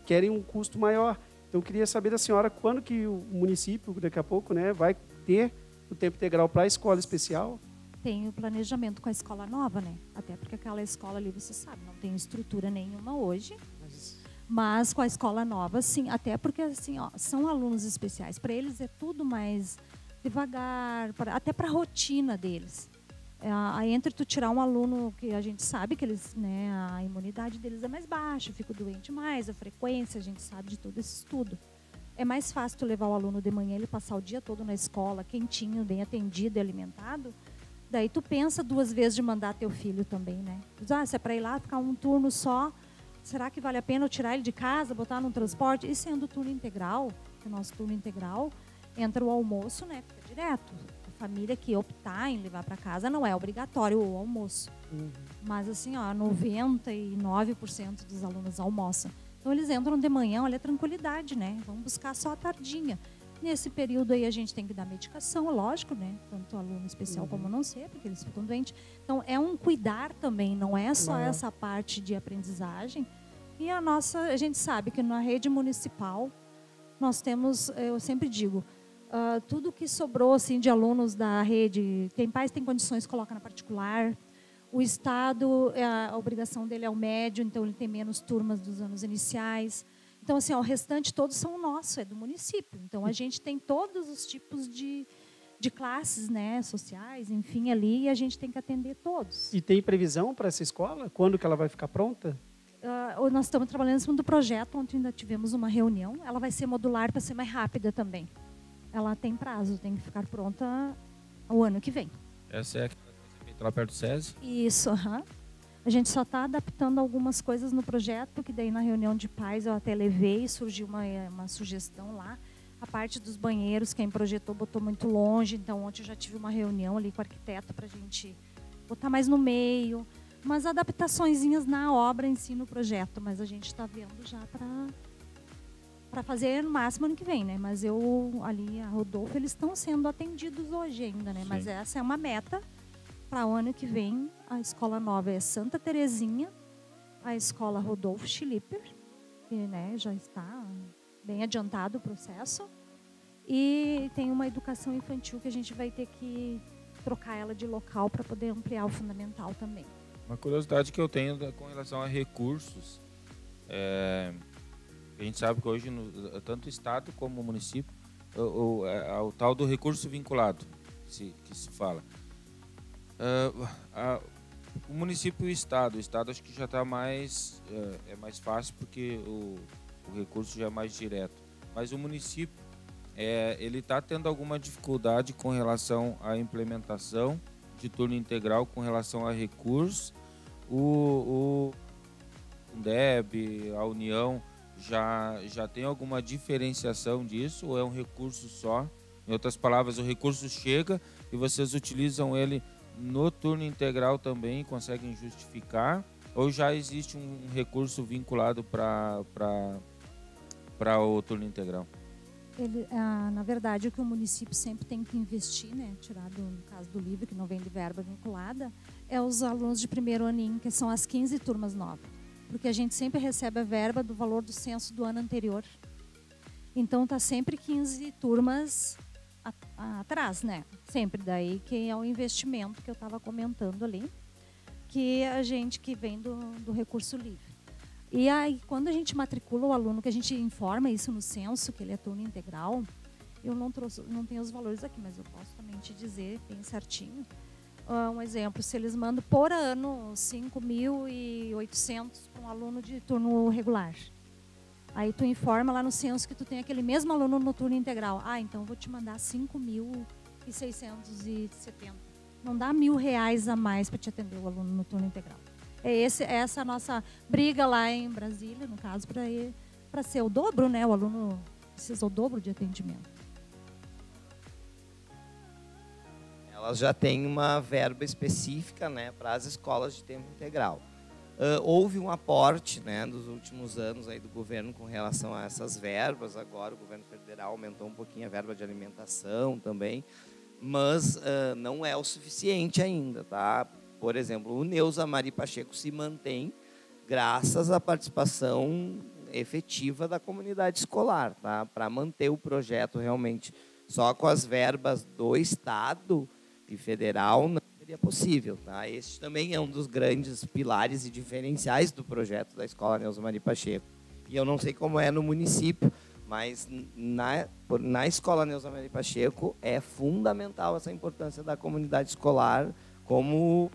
querem um custo maior. Então, eu queria saber da senhora quando que o município, daqui a pouco, né, vai ter o tempo integral para a escola especial. Tem o planejamento com a escola nova, né? Até porque aquela escola ali, você sabe, não tem estrutura nenhuma hoje. Mas com a escola nova, sim. Até porque, assim, ó, são alunos especiais. Para eles é tudo mais devagar, até para a rotina deles. Aí entre tu tirar um aluno que a gente sabe que eles, né, a imunidade deles é mais baixa, fica doente mais, a frequência, a gente sabe de todo esse estudo. É mais fácil tu levar o aluno de manhã, ele passar o dia todo na escola, quentinho, bem atendido e alimentado. Daí tu pensa 2 vezes de mandar teu filho também, né? Se é para ir lá ficar um turno só, será que vale a pena eu tirar ele de casa, botar num transporte? E sendo turno integral, que o nosso turno integral, entra o almoço, né? Fica direto. A família que optar em levar para casa não é obrigatório o almoço. Mas assim, ó, 99% dos alunos almoçam. Então eles entram de manhã, olha a tranquilidade, né? Vão buscar só a tardinha. Nesse período aí a gente tem que dar medicação, lógico, né? Tanto aluno especial como não ser, porque eles ficam doentes. Então é um cuidar também, não é só essa parte de aprendizagem. E a gente sabe que na rede municipal nós temos, eu sempre digo, tudo que sobrou assim de alunos da rede, tem pais que têm condições, coloca na particular. O Estado, a obrigação dele é o médio, então ele tem menos turmas dos anos iniciais. Então, assim, o restante todos são nossos, é do município. Então, a gente tem todos os tipos de classes, né, sociais, enfim, ali, e a gente tem que atender todos. E tem previsão para essa escola? Quando que ela vai ficar pronta? Nós estamos trabalhando em cima do projeto, ontem ainda tivemos uma reunião. Ela vai ser modular para ser mais rápida também. Ela tem prazo, tem que ficar pronta o ano que vem. Essa é aquela que vai ser feita lá perto do SESI? Isso, A gente só está adaptando algumas coisas no projeto, que daí na reunião de pais eu até levei, surgiu uma sugestão lá. A parte dos banheiros, quem projetou botou muito longe, então ontem eu já tive uma reunião ali com o arquiteto para a gente botar mais no meio. Umas adaptaçõezinhas na obra em si, no projeto, mas a gente está vendo já para fazer no máximo ano que vem, né? Mas a Rodolfo, eles estão sendo atendidos hoje ainda, né? Sim. Mas essa é uma meta. Para o ano que vem, a escola nova é Santa Terezinha, a escola Rodolfo Schlipper, que, né, já está bem adiantado o processo, e tem uma educação infantil que a gente vai ter que trocar ela de local para poder ampliar o fundamental também. Uma curiosidade que eu tenho com relação a recursos, a gente sabe que hoje, tanto o Estado como o município, o tal do recurso vinculado, que se fala. O município e o Estado acho que já está mais, é mais fácil porque o recurso já é mais direto. Mas o município, ele está tendo alguma dificuldade com relação à implementação de turno integral, com relação a recursos. O Fundeb, a União, já tem alguma diferenciação disso ou é um recurso só? Em outras palavras, o recurso chega e vocês utilizam ele no turno integral também, conseguem justificar? Ou já existe um recurso vinculado para o turno integral? Na verdade, o que o município sempre tem que investir, né, tirado no caso do livro, que não vem de verba vinculada, é os alunos de primeiro aninho, que são as 15 turmas novas. Porque a gente sempre recebe a verba do valor do censo do ano anterior. Então, está sempre 15 turmas atrás, né? Sempre daí que é o investimento que eu estava comentando ali, que a gente que vem do recurso livre. E aí, quando a gente matricula o aluno, que a gente informa isso no censo, que ele é turno integral, eu não tenho os valores aqui, mas eu posso também te dizer bem certinho. Um exemplo, se eles mandam por ano 5.800 para um aluno de turno regular. Aí tu informa lá no censo que tu tem aquele mesmo aluno no turno integral. Então eu vou te mandar 5.670. Não dá R$1.000 a mais para te atender o aluno no turno integral. Essa a nossa briga lá em Brasília, no caso, para ser o dobro, né? O aluno precisa o dobro de atendimento. Elas já têm uma verba específica, né, para as escolas de tempo integral. Houve um aporte, né, dos últimos anos aí do governo com relação a essas verbas. Agora o governo federal aumentou um pouquinho a verba de alimentação também, mas não é o suficiente ainda, tá? Por exemplo, o Neuza Mari Pacheco se mantém graças à participação efetiva da comunidade escolar, tá? Para manter o projeto realmente só com as verbas do Estado e federal não seria possível, tá? Este também é um dos grandes pilares e diferenciais do projeto da Escola Neuza Mari Pacheco. E eu não sei como é no município, mas na Escola Neuza Mari Pacheco é fundamental essa importância da comunidade escolar como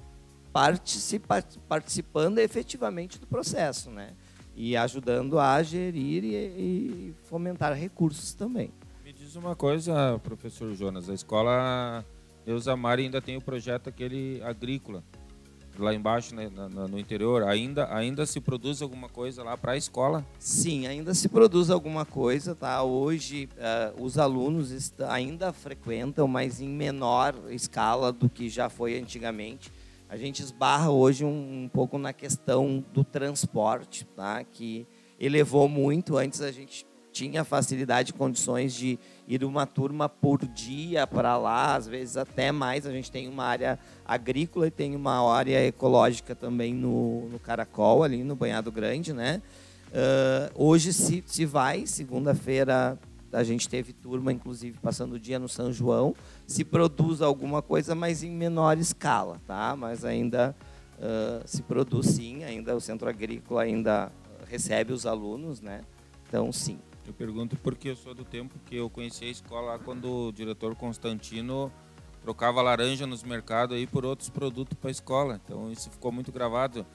participando efetivamente do processo, né? E ajudando a gerir e fomentar recursos também. Me diz uma coisa, professor Jonas, a escola Neuza Mari ainda tem o projeto aquele agrícola, lá embaixo, né, no interior. Ainda se produz alguma coisa lá para a escola? Sim, ainda se produz alguma coisa, tá? Hoje os alunos ainda frequentam, mas em menor escala do que já foi antigamente. A gente esbarra hoje um pouco na questão do transporte, tá? Que elevou muito. Antes a gente tinha facilidade e condições de ir uma turma por dia para lá, às vezes até mais. A gente tem uma área agrícola e tem uma área ecológica também no Caracol, ali no Banhado Grande, né? Hoje se vai, segunda-feira a gente teve turma, inclusive, passando o dia no São João. Se produz alguma coisa, mas em menor escala, tá? Mas ainda se produz, sim. Ainda o Centro Agrícola ainda recebe os alunos, né? Então, sim. Eu pergunto porque eu sou do tempo que eu conheci a escola lá quando o diretor Constantino trocava laranja nos mercados aí por outros produtos para a escola. Então, isso ficou muito gravado.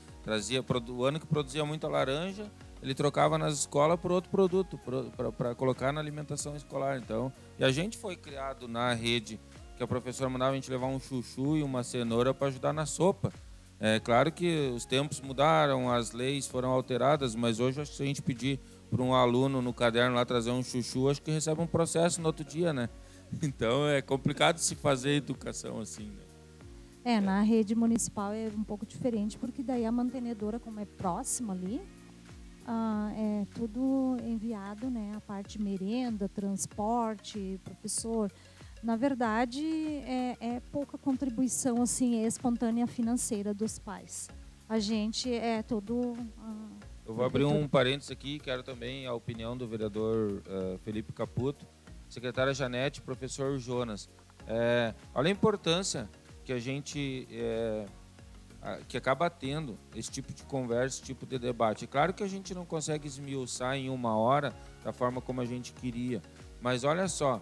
O ano que produzia muita laranja, ele trocava nas escolas por outro produto, para colocar na alimentação escolar. Então, e a gente foi criado na rede, que a professora mandava a gente levar um chuchu e uma cenoura para ajudar na sopa. É claro que os tempos mudaram, as leis foram alteradas, mas hoje acho que se a gente pedir para um aluno no caderno lá trazer um chuchu, acho que recebe um processo no outro dia, né? Então é complicado se fazer educação assim, né? Na rede municipal é um pouco diferente, porque daí a mantenedora, como é próxima ali, é tudo enviado, né? A parte de merenda, transporte, professor. Na verdade, é pouca contribuição assim, espontânea financeira dos pais. A gente é todo... Eu vou abrir um parênteses aqui, quero também a opinião do vereador Felipe Caputo, secretária Janete, professor Jonas. Olha a importância que a gente... que acaba tendo esse tipo de conversa, esse tipo de debate. É claro que a gente não consegue esmiuçar em uma hora da forma como a gente queria, mas olha só,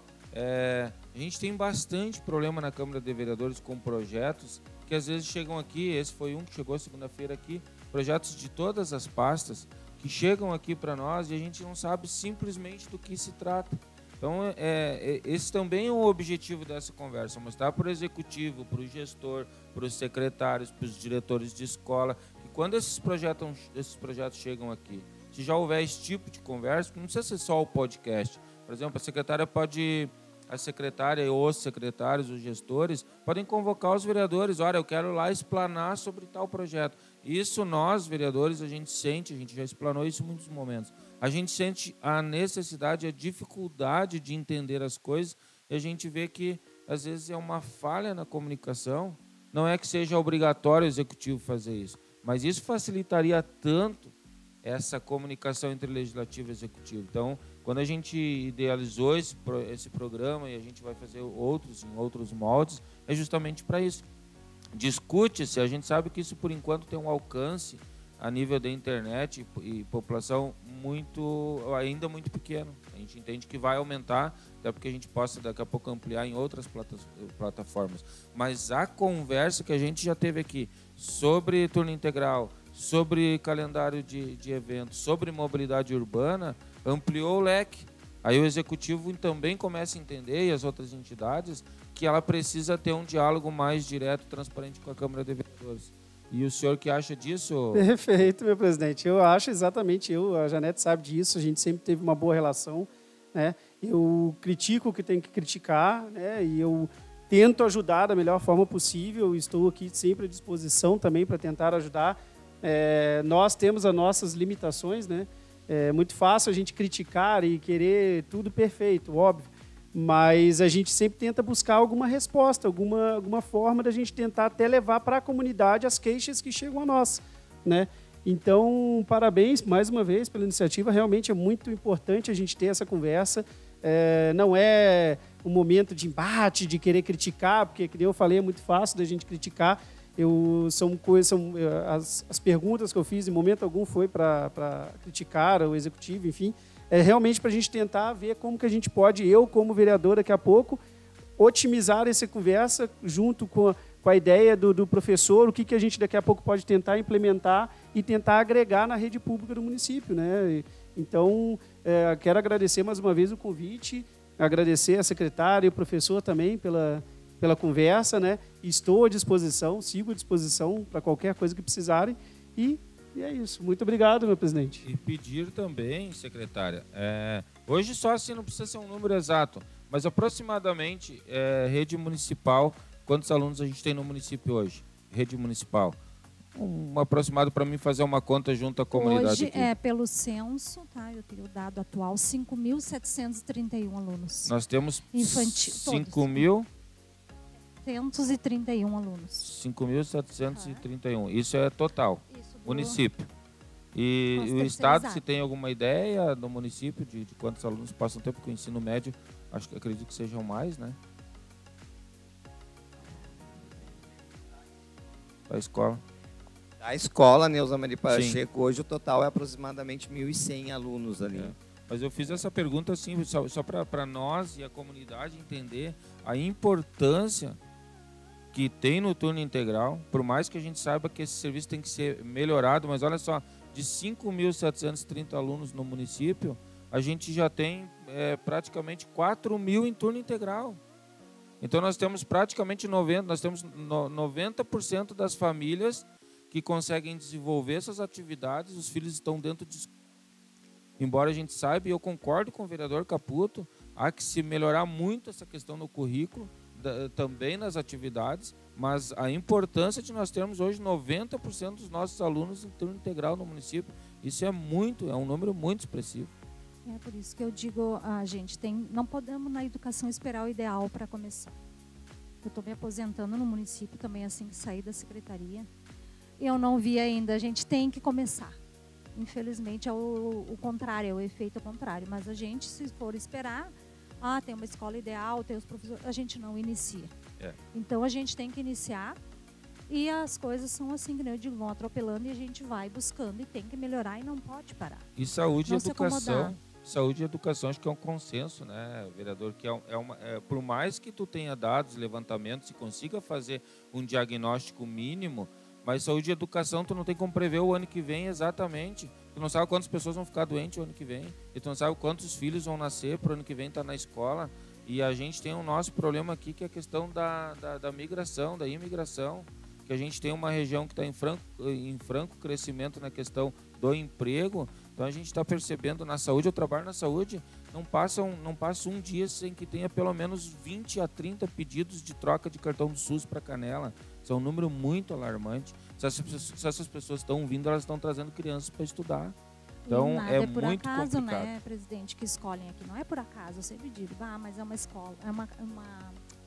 a gente tem bastante problema na Câmara de Vereadores com projetos que às vezes chegam aqui, esse foi um que chegou segunda-feira aqui, projetos de todas as pastas que chegam aqui para nós e a gente não sabe simplesmente do que se trata. Então, esse também é o objetivo dessa conversa, mostrar para o executivo, para o gestor, para os secretários, para os diretores de escola, que quando esses projetos chegam aqui, se já houver esse tipo de conversa, não precisa ser só o podcast. Por exemplo, a secretária ou os secretários, os gestores, podem convocar os vereadores. Olha, eu quero lá explanar sobre tal projeto. Isso nós, vereadores, a gente já explanou isso em muitos momentos. A gente sente a necessidade, a dificuldade de entender as coisas e a gente vê que, às vezes, é uma falha na comunicação. Não é que seja obrigatório o executivo fazer isso, mas isso facilitaria tanto essa comunicação entre legislativo e executivo. Então, quando a gente idealizou esse programa e a gente vai fazer outros em outros moldes, é justamente para isso. Discute-se, a gente sabe que isso, por enquanto, tem um alcance a nível da internet e população ainda muito pequeno. A gente entende que vai aumentar, até porque a gente possa daqui a pouco ampliar em outras plataformas. Mas a conversa que a gente já teve aqui sobre turno integral, sobre calendário de eventos, sobre mobilidade urbana, ampliou o leque. Aí o executivo também começa a entender, e as outras entidades, que ela precisa ter um diálogo mais direto, transparente com a Câmara de Vereadores. E o senhor que acha disso? Perfeito, meu presidente. Eu acho exatamente, a Janete sabe disso, a gente sempre teve uma boa relação, né? Eu critico o que tem que criticar, né? E eu tento ajudar da melhor forma possível, estou aqui sempre à disposição também para tentar ajudar. Nós temos as nossas limitações, né? É muito fácil a gente criticar e querer tudo perfeito, óbvio, mas a gente sempre tenta buscar alguma resposta, alguma forma da gente tentar até levar para a comunidade as queixas que chegam a nós, né? Então, parabéns mais uma vez pela iniciativa, realmente é muito importante a gente ter essa conversa. Não é um momento de embate, de querer criticar, porque, como eu falei, é muito fácil da gente criticar. As perguntas que eu fiz, em momento algum, foi para criticar o executivo, enfim. É realmente para a gente tentar ver como que a gente pode, eu como vereador daqui a pouco, otimizar essa conversa junto com a ideia do professor, o que a gente daqui a pouco pode tentar implementar e tentar agregar na rede pública do município, né? Então, quero agradecer mais uma vez o convite, agradecer a secretária e o professor também pela conversa, né? Estou à disposição, sigo à disposição para qualquer coisa que precisarem e é isso. Muito obrigado, meu presidente. E pedir também, secretária, hoje só assim não precisa ser um número exato, mas aproximadamente, rede municipal, quantos alunos a gente tem no município hoje? Rede municipal. Um aproximado para mim fazer uma conta junto à comunidade. Hoje, pelo censo, tá? Eu tenho o dado atual, 5.731 alunos. Nós temos infantil, 5.731 alunos. 5.731. Isso é total. Isso município. E o Estado, se tem alguma ideia do município de quantos alunos passam tempo com o ensino médio, acredito que sejam mais, né? A escola. A escola, Neuza Maria Pacheco, hoje o total é aproximadamente 1.100 alunos ali. Mas eu fiz essa pergunta assim, só para nós e a comunidade entender a importância que tem no turno integral, por mais que a gente saiba que esse serviço tem que ser melhorado, mas olha só, de 5.730 alunos no município, a gente já tem praticamente 4.000 em turno integral. Então nós temos praticamente 90% das famílias que conseguem desenvolver essas atividades, os filhos estão dentro de... Embora a gente saiba, e eu concordo com o vereador Caputo, há que se melhorar muito essa questão no currículo, também nas atividades, mas a importância de nós termos hoje 90% dos nossos alunos em turno integral no município, isso é um número muito expressivo. É por isso que eu digo, a gente não podemos na educação esperar o ideal para começar. Eu estou me aposentando no município também assim que sair da secretaria. Eu não vi ainda, a gente tem que começar. Infelizmente é o contrário, é o efeito contrário, mas a gente, se for esperar, tem uma escola ideal, tem os professores, a gente não inicia. Então a gente tem que iniciar e as coisas são assim, que eu digo, vão atropelando e a gente vai buscando e tem que melhorar e não pode parar. E saúde e educação, saúde e educação acho que é um consenso, né, vereador, que por mais que tu tenha dados, levantamentos e consiga fazer um diagnóstico mínimo, mas saúde e educação, tu não tem como prever o ano que vem exatamente. Tu não sabe quantas pessoas vão ficar doentes o ano que vem. E tu não sabe quantos filhos vão nascer para o ano que vem estar na escola. E a gente tem o nosso problema aqui, que é a questão da migração, da imigração. Que a gente tem uma região que está em franco crescimento na questão do emprego. Então a gente está percebendo na saúde, eu trabalho na saúde, não passa um dia sem que tenha pelo menos 20 a 30 pedidos de troca de cartão do SUS para Canela. Isso é um número muito alarmante. Se essas pessoas estão vindo, elas estão trazendo crianças para estudar. Então é por muito acaso, complicado. né, presidente, que escolhem aqui. Não é por acaso, eu sempre digo, mas é uma escola, é uma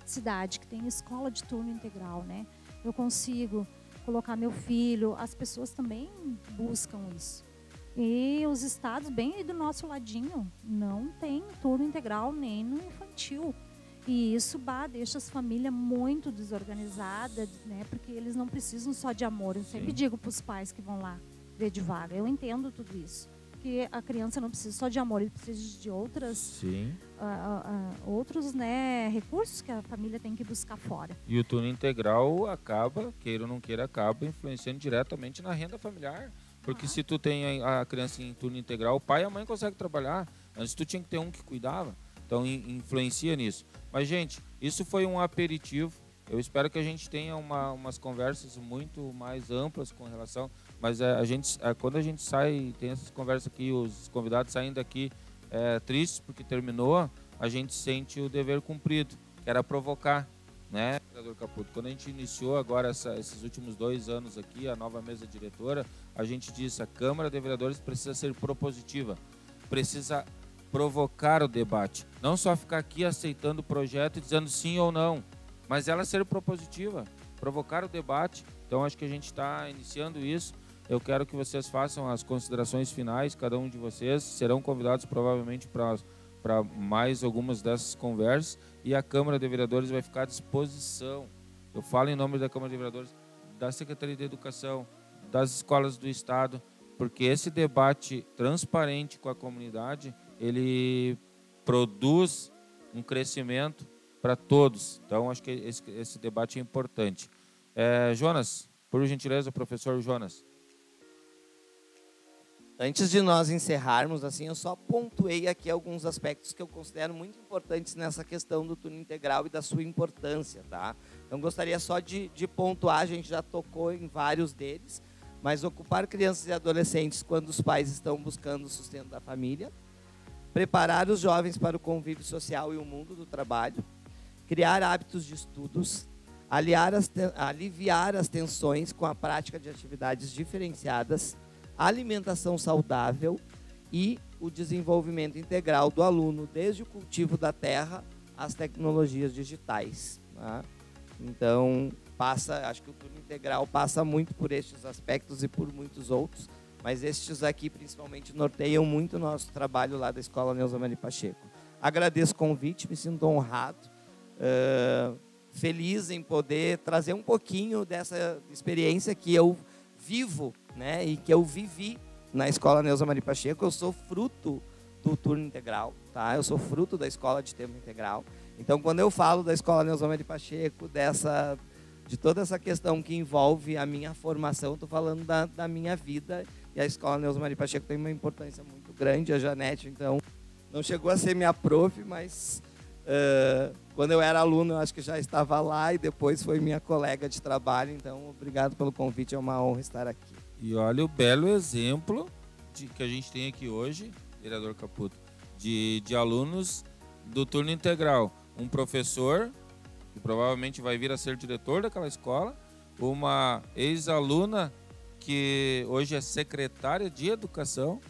cidade que tem escola de turno integral, né? Eu consigo colocar meu filho, as pessoas também buscam isso. E os estados, bem aí do nosso ladinho, não tem turno integral nem no infantil. E isso deixa as famílias muito desorganizadas, né? Porque eles não precisam só de amor. Eu sempre digo para os pais que vão lá ver de vaga, eu entendo tudo isso. Porque a criança não precisa só de amor, ele precisa de outros recursos que a família tem que buscar fora. E o turno integral acaba, queira ou não queira, acaba influenciando diretamente na renda familiar. Porque se tu tem a criança em turno integral, o pai e a mãe conseguem trabalhar. Antes tu tinha que ter um que cuidava. Então influencia nisso. Mas, gente, isso foi um aperitivo. Eu espero que a gente tenha umas conversas muito mais amplas com relação, mas quando a gente sai, tem essas conversas aqui, os convidados saem daqui tristes porque terminou, a gente sente o dever cumprido, que era provocar, né, vereador Caputo? Quando a gente iniciou agora esses últimos 2 anos aqui, a nova mesa diretora, a gente disse, a Câmara de Vereadores precisa ser propositiva, precisa provocar o debate, não só ficar aqui aceitando o projeto e dizendo sim ou não, mas ela ser propositiva, provocar o debate. Então, acho que a gente está iniciando isso. Eu quero que vocês façam as considerações finais, cada um de vocês. Serão convidados provavelmente para mais algumas dessas conversas. E a Câmara de Vereadores vai ficar à disposição. Eu falo em nome da Câmara de Vereadores, da Secretaria de Educação, das escolas do Estado, porque esse debate transparente com a comunidade, ele produz um crescimento para todos. Então, acho que esse debate é importante. Jonas, por gentileza, professor Jonas. Antes de nós encerrarmos, assim, eu só pontuei aqui alguns aspectos que eu considero muito importantes nessa questão do turno integral e da sua importância, tá? Então, gostaria só de pontuar, a gente já tocou em vários deles, mas ocupar crianças e adolescentes quando os pais estão buscando o sustento da família, preparar os jovens para o convívio social e o mundo do trabalho, criar hábitos de estudos, aliviar as tensões com a prática de atividades diferenciadas, alimentação saudável e o desenvolvimento integral do aluno, desde o cultivo da terra às tecnologias digitais. Tá? Então, acho que o turno integral passa muito por estes aspectos e por muitos outros, mas estes aqui principalmente norteiam muito o nosso trabalho lá da Escola Neuza Mari Pacheco. Agradeço o convite, me sinto honrado, feliz em poder trazer um pouquinho dessa experiência que eu vivo, né, e que eu vivi na Escola Neuza Mari Pacheco. Eu sou fruto do turno integral, tá? Eu sou fruto da escola de tempo integral. Então, quando eu falo da Escola Neuza Mari Pacheco, de toda essa questão que envolve a minha formação, estou falando da minha vida, e a Escola Neuza Mari Pacheco tem uma importância muito grande. A Janete, então, não chegou a ser minha prof, mas quando eu era aluno, eu acho que já estava lá, e depois foi minha colega de trabalho. Então, obrigado pelo convite, é uma honra estar aqui. E olha o belo exemplo que a gente tem aqui hoje, vereador Caputo, de alunos do turno integral. Um professor, que provavelmente vai vir a ser diretor daquela escola, uma ex-aluna que hoje é secretária de educação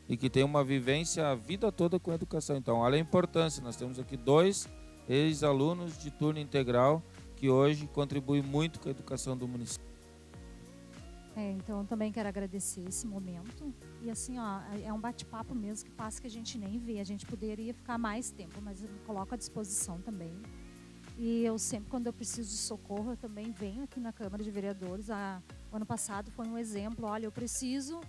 e que tem uma vivência a vida toda com educação. Então, olha a importância. Nós temos aqui 2 ex-alunos de turno integral que hoje contribuem muito com a educação do município. Então, eu também quero agradecer esse momento. E assim, ó, é um bate-papo mesmo que passa que a gente nem vê. A gente poderia ficar mais tempo, mas eu me coloco à disposição também. E eu sempre, quando eu preciso de socorro, eu também venho aqui na Câmara de Vereadores. O ano passado foi um exemplo. Olha, eu preciso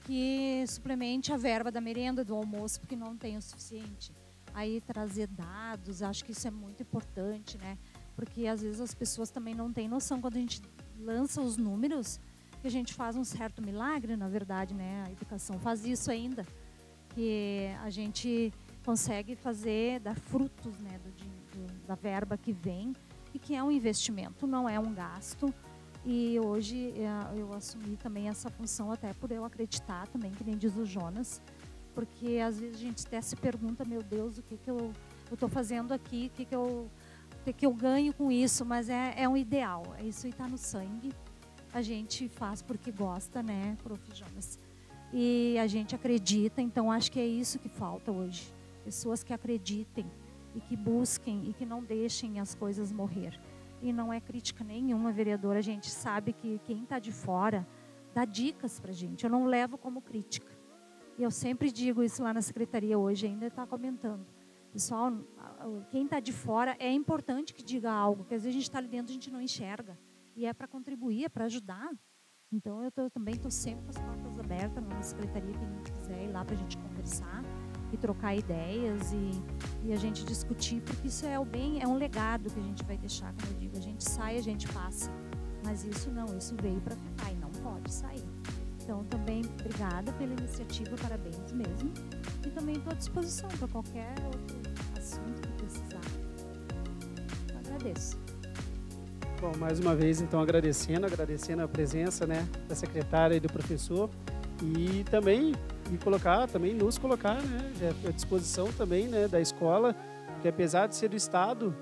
que suplemente a verba da merenda, do almoço, porque não tem o suficiente. Aí trazer dados, acho que isso é muito importante, né? Porque às vezes as pessoas também não têm noção, quando a gente lança os números, que a gente faz um certo milagre, na verdade, né? A educação faz isso ainda, que a gente consegue dar frutos, né, da verba que vem, e que é um investimento, não é um gasto. E hoje eu assumi também essa função, até por eu acreditar também, que nem diz o Jonas, porque às vezes a gente até se pergunta, meu Deus, o que eu estou fazendo aqui, o que eu ganho com isso, mas é um ideal, isso está no sangue. A gente faz porque gosta, né, Prof. Jonas? E a gente acredita, então acho que é isso que falta hoje. Pessoas que acreditem e que busquem e que não deixem as coisas morrer. E não é crítica nenhuma, vereadora. A gente sabe que quem está de fora dá dicas para a gente. Eu não levo como crítica. E eu sempre digo isso lá na secretaria hoje, ainda está comentando. Pessoal, quem está de fora é importante que diga algo, porque às vezes a gente está ali dentro e a gente não enxerga. E é para contribuir, é para ajudar. Então, eu também estou sempre com as portas abertas na secretaria, quem quiser ir lá para a gente conversar e trocar ideias e a gente discutir, porque isso é um legado que a gente vai deixar, como eu digo. A gente sai, a gente passa. Mas isso não, isso veio para ficar e não pode sair. Então, também, obrigada pela iniciativa, parabéns mesmo. E também estou à disposição para qualquer outro assunto que precisar. Eu agradeço. Bom, mais uma vez, então, agradecendo a presença, né, da secretária e do professor, e também nos colocar, né, à disposição também, né, da escola, porque apesar de ser do Estado,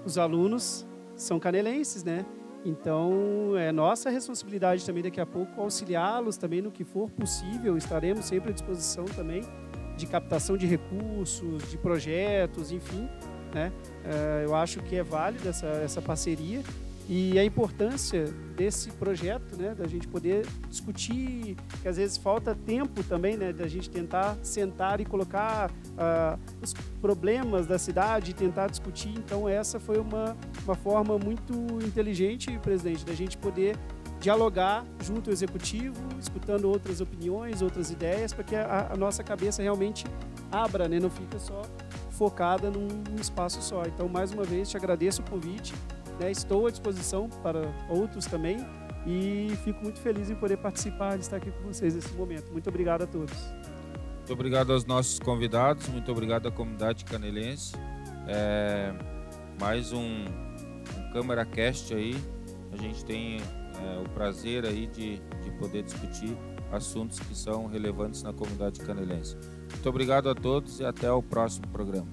os alunos são canelenses, né? Então, é nossa responsabilidade também daqui a pouco auxiliá-los também no que for possível. Estaremos sempre à disposição também de captação de recursos, de projetos, enfim, né? Eu acho que é válida essa parceria e a importância desse projeto, né, da gente poder discutir, que às vezes falta tempo também, né, da gente tentar sentar e colocar os problemas da cidade e tentar discutir. Então essa foi uma forma muito inteligente, presidente, da gente poder dialogar junto ao executivo, escutando outras opiniões, outras ideias, para que a nossa cabeça realmente abra, né, não fica só focada num espaço só. Então, mais uma vez, te agradeço o convite, né, estou à disposição para outros também e fico muito feliz em poder participar, de estar aqui com vocês nesse momento. Muito obrigado a todos. Muito obrigado aos nossos convidados, muito obrigado à comunidade canelense. Mais um Câmara Cast aí, a gente tem o prazer aí de poder discutir assuntos que são relevantes na comunidade canelense. Muito obrigado a todos e até o próximo programa.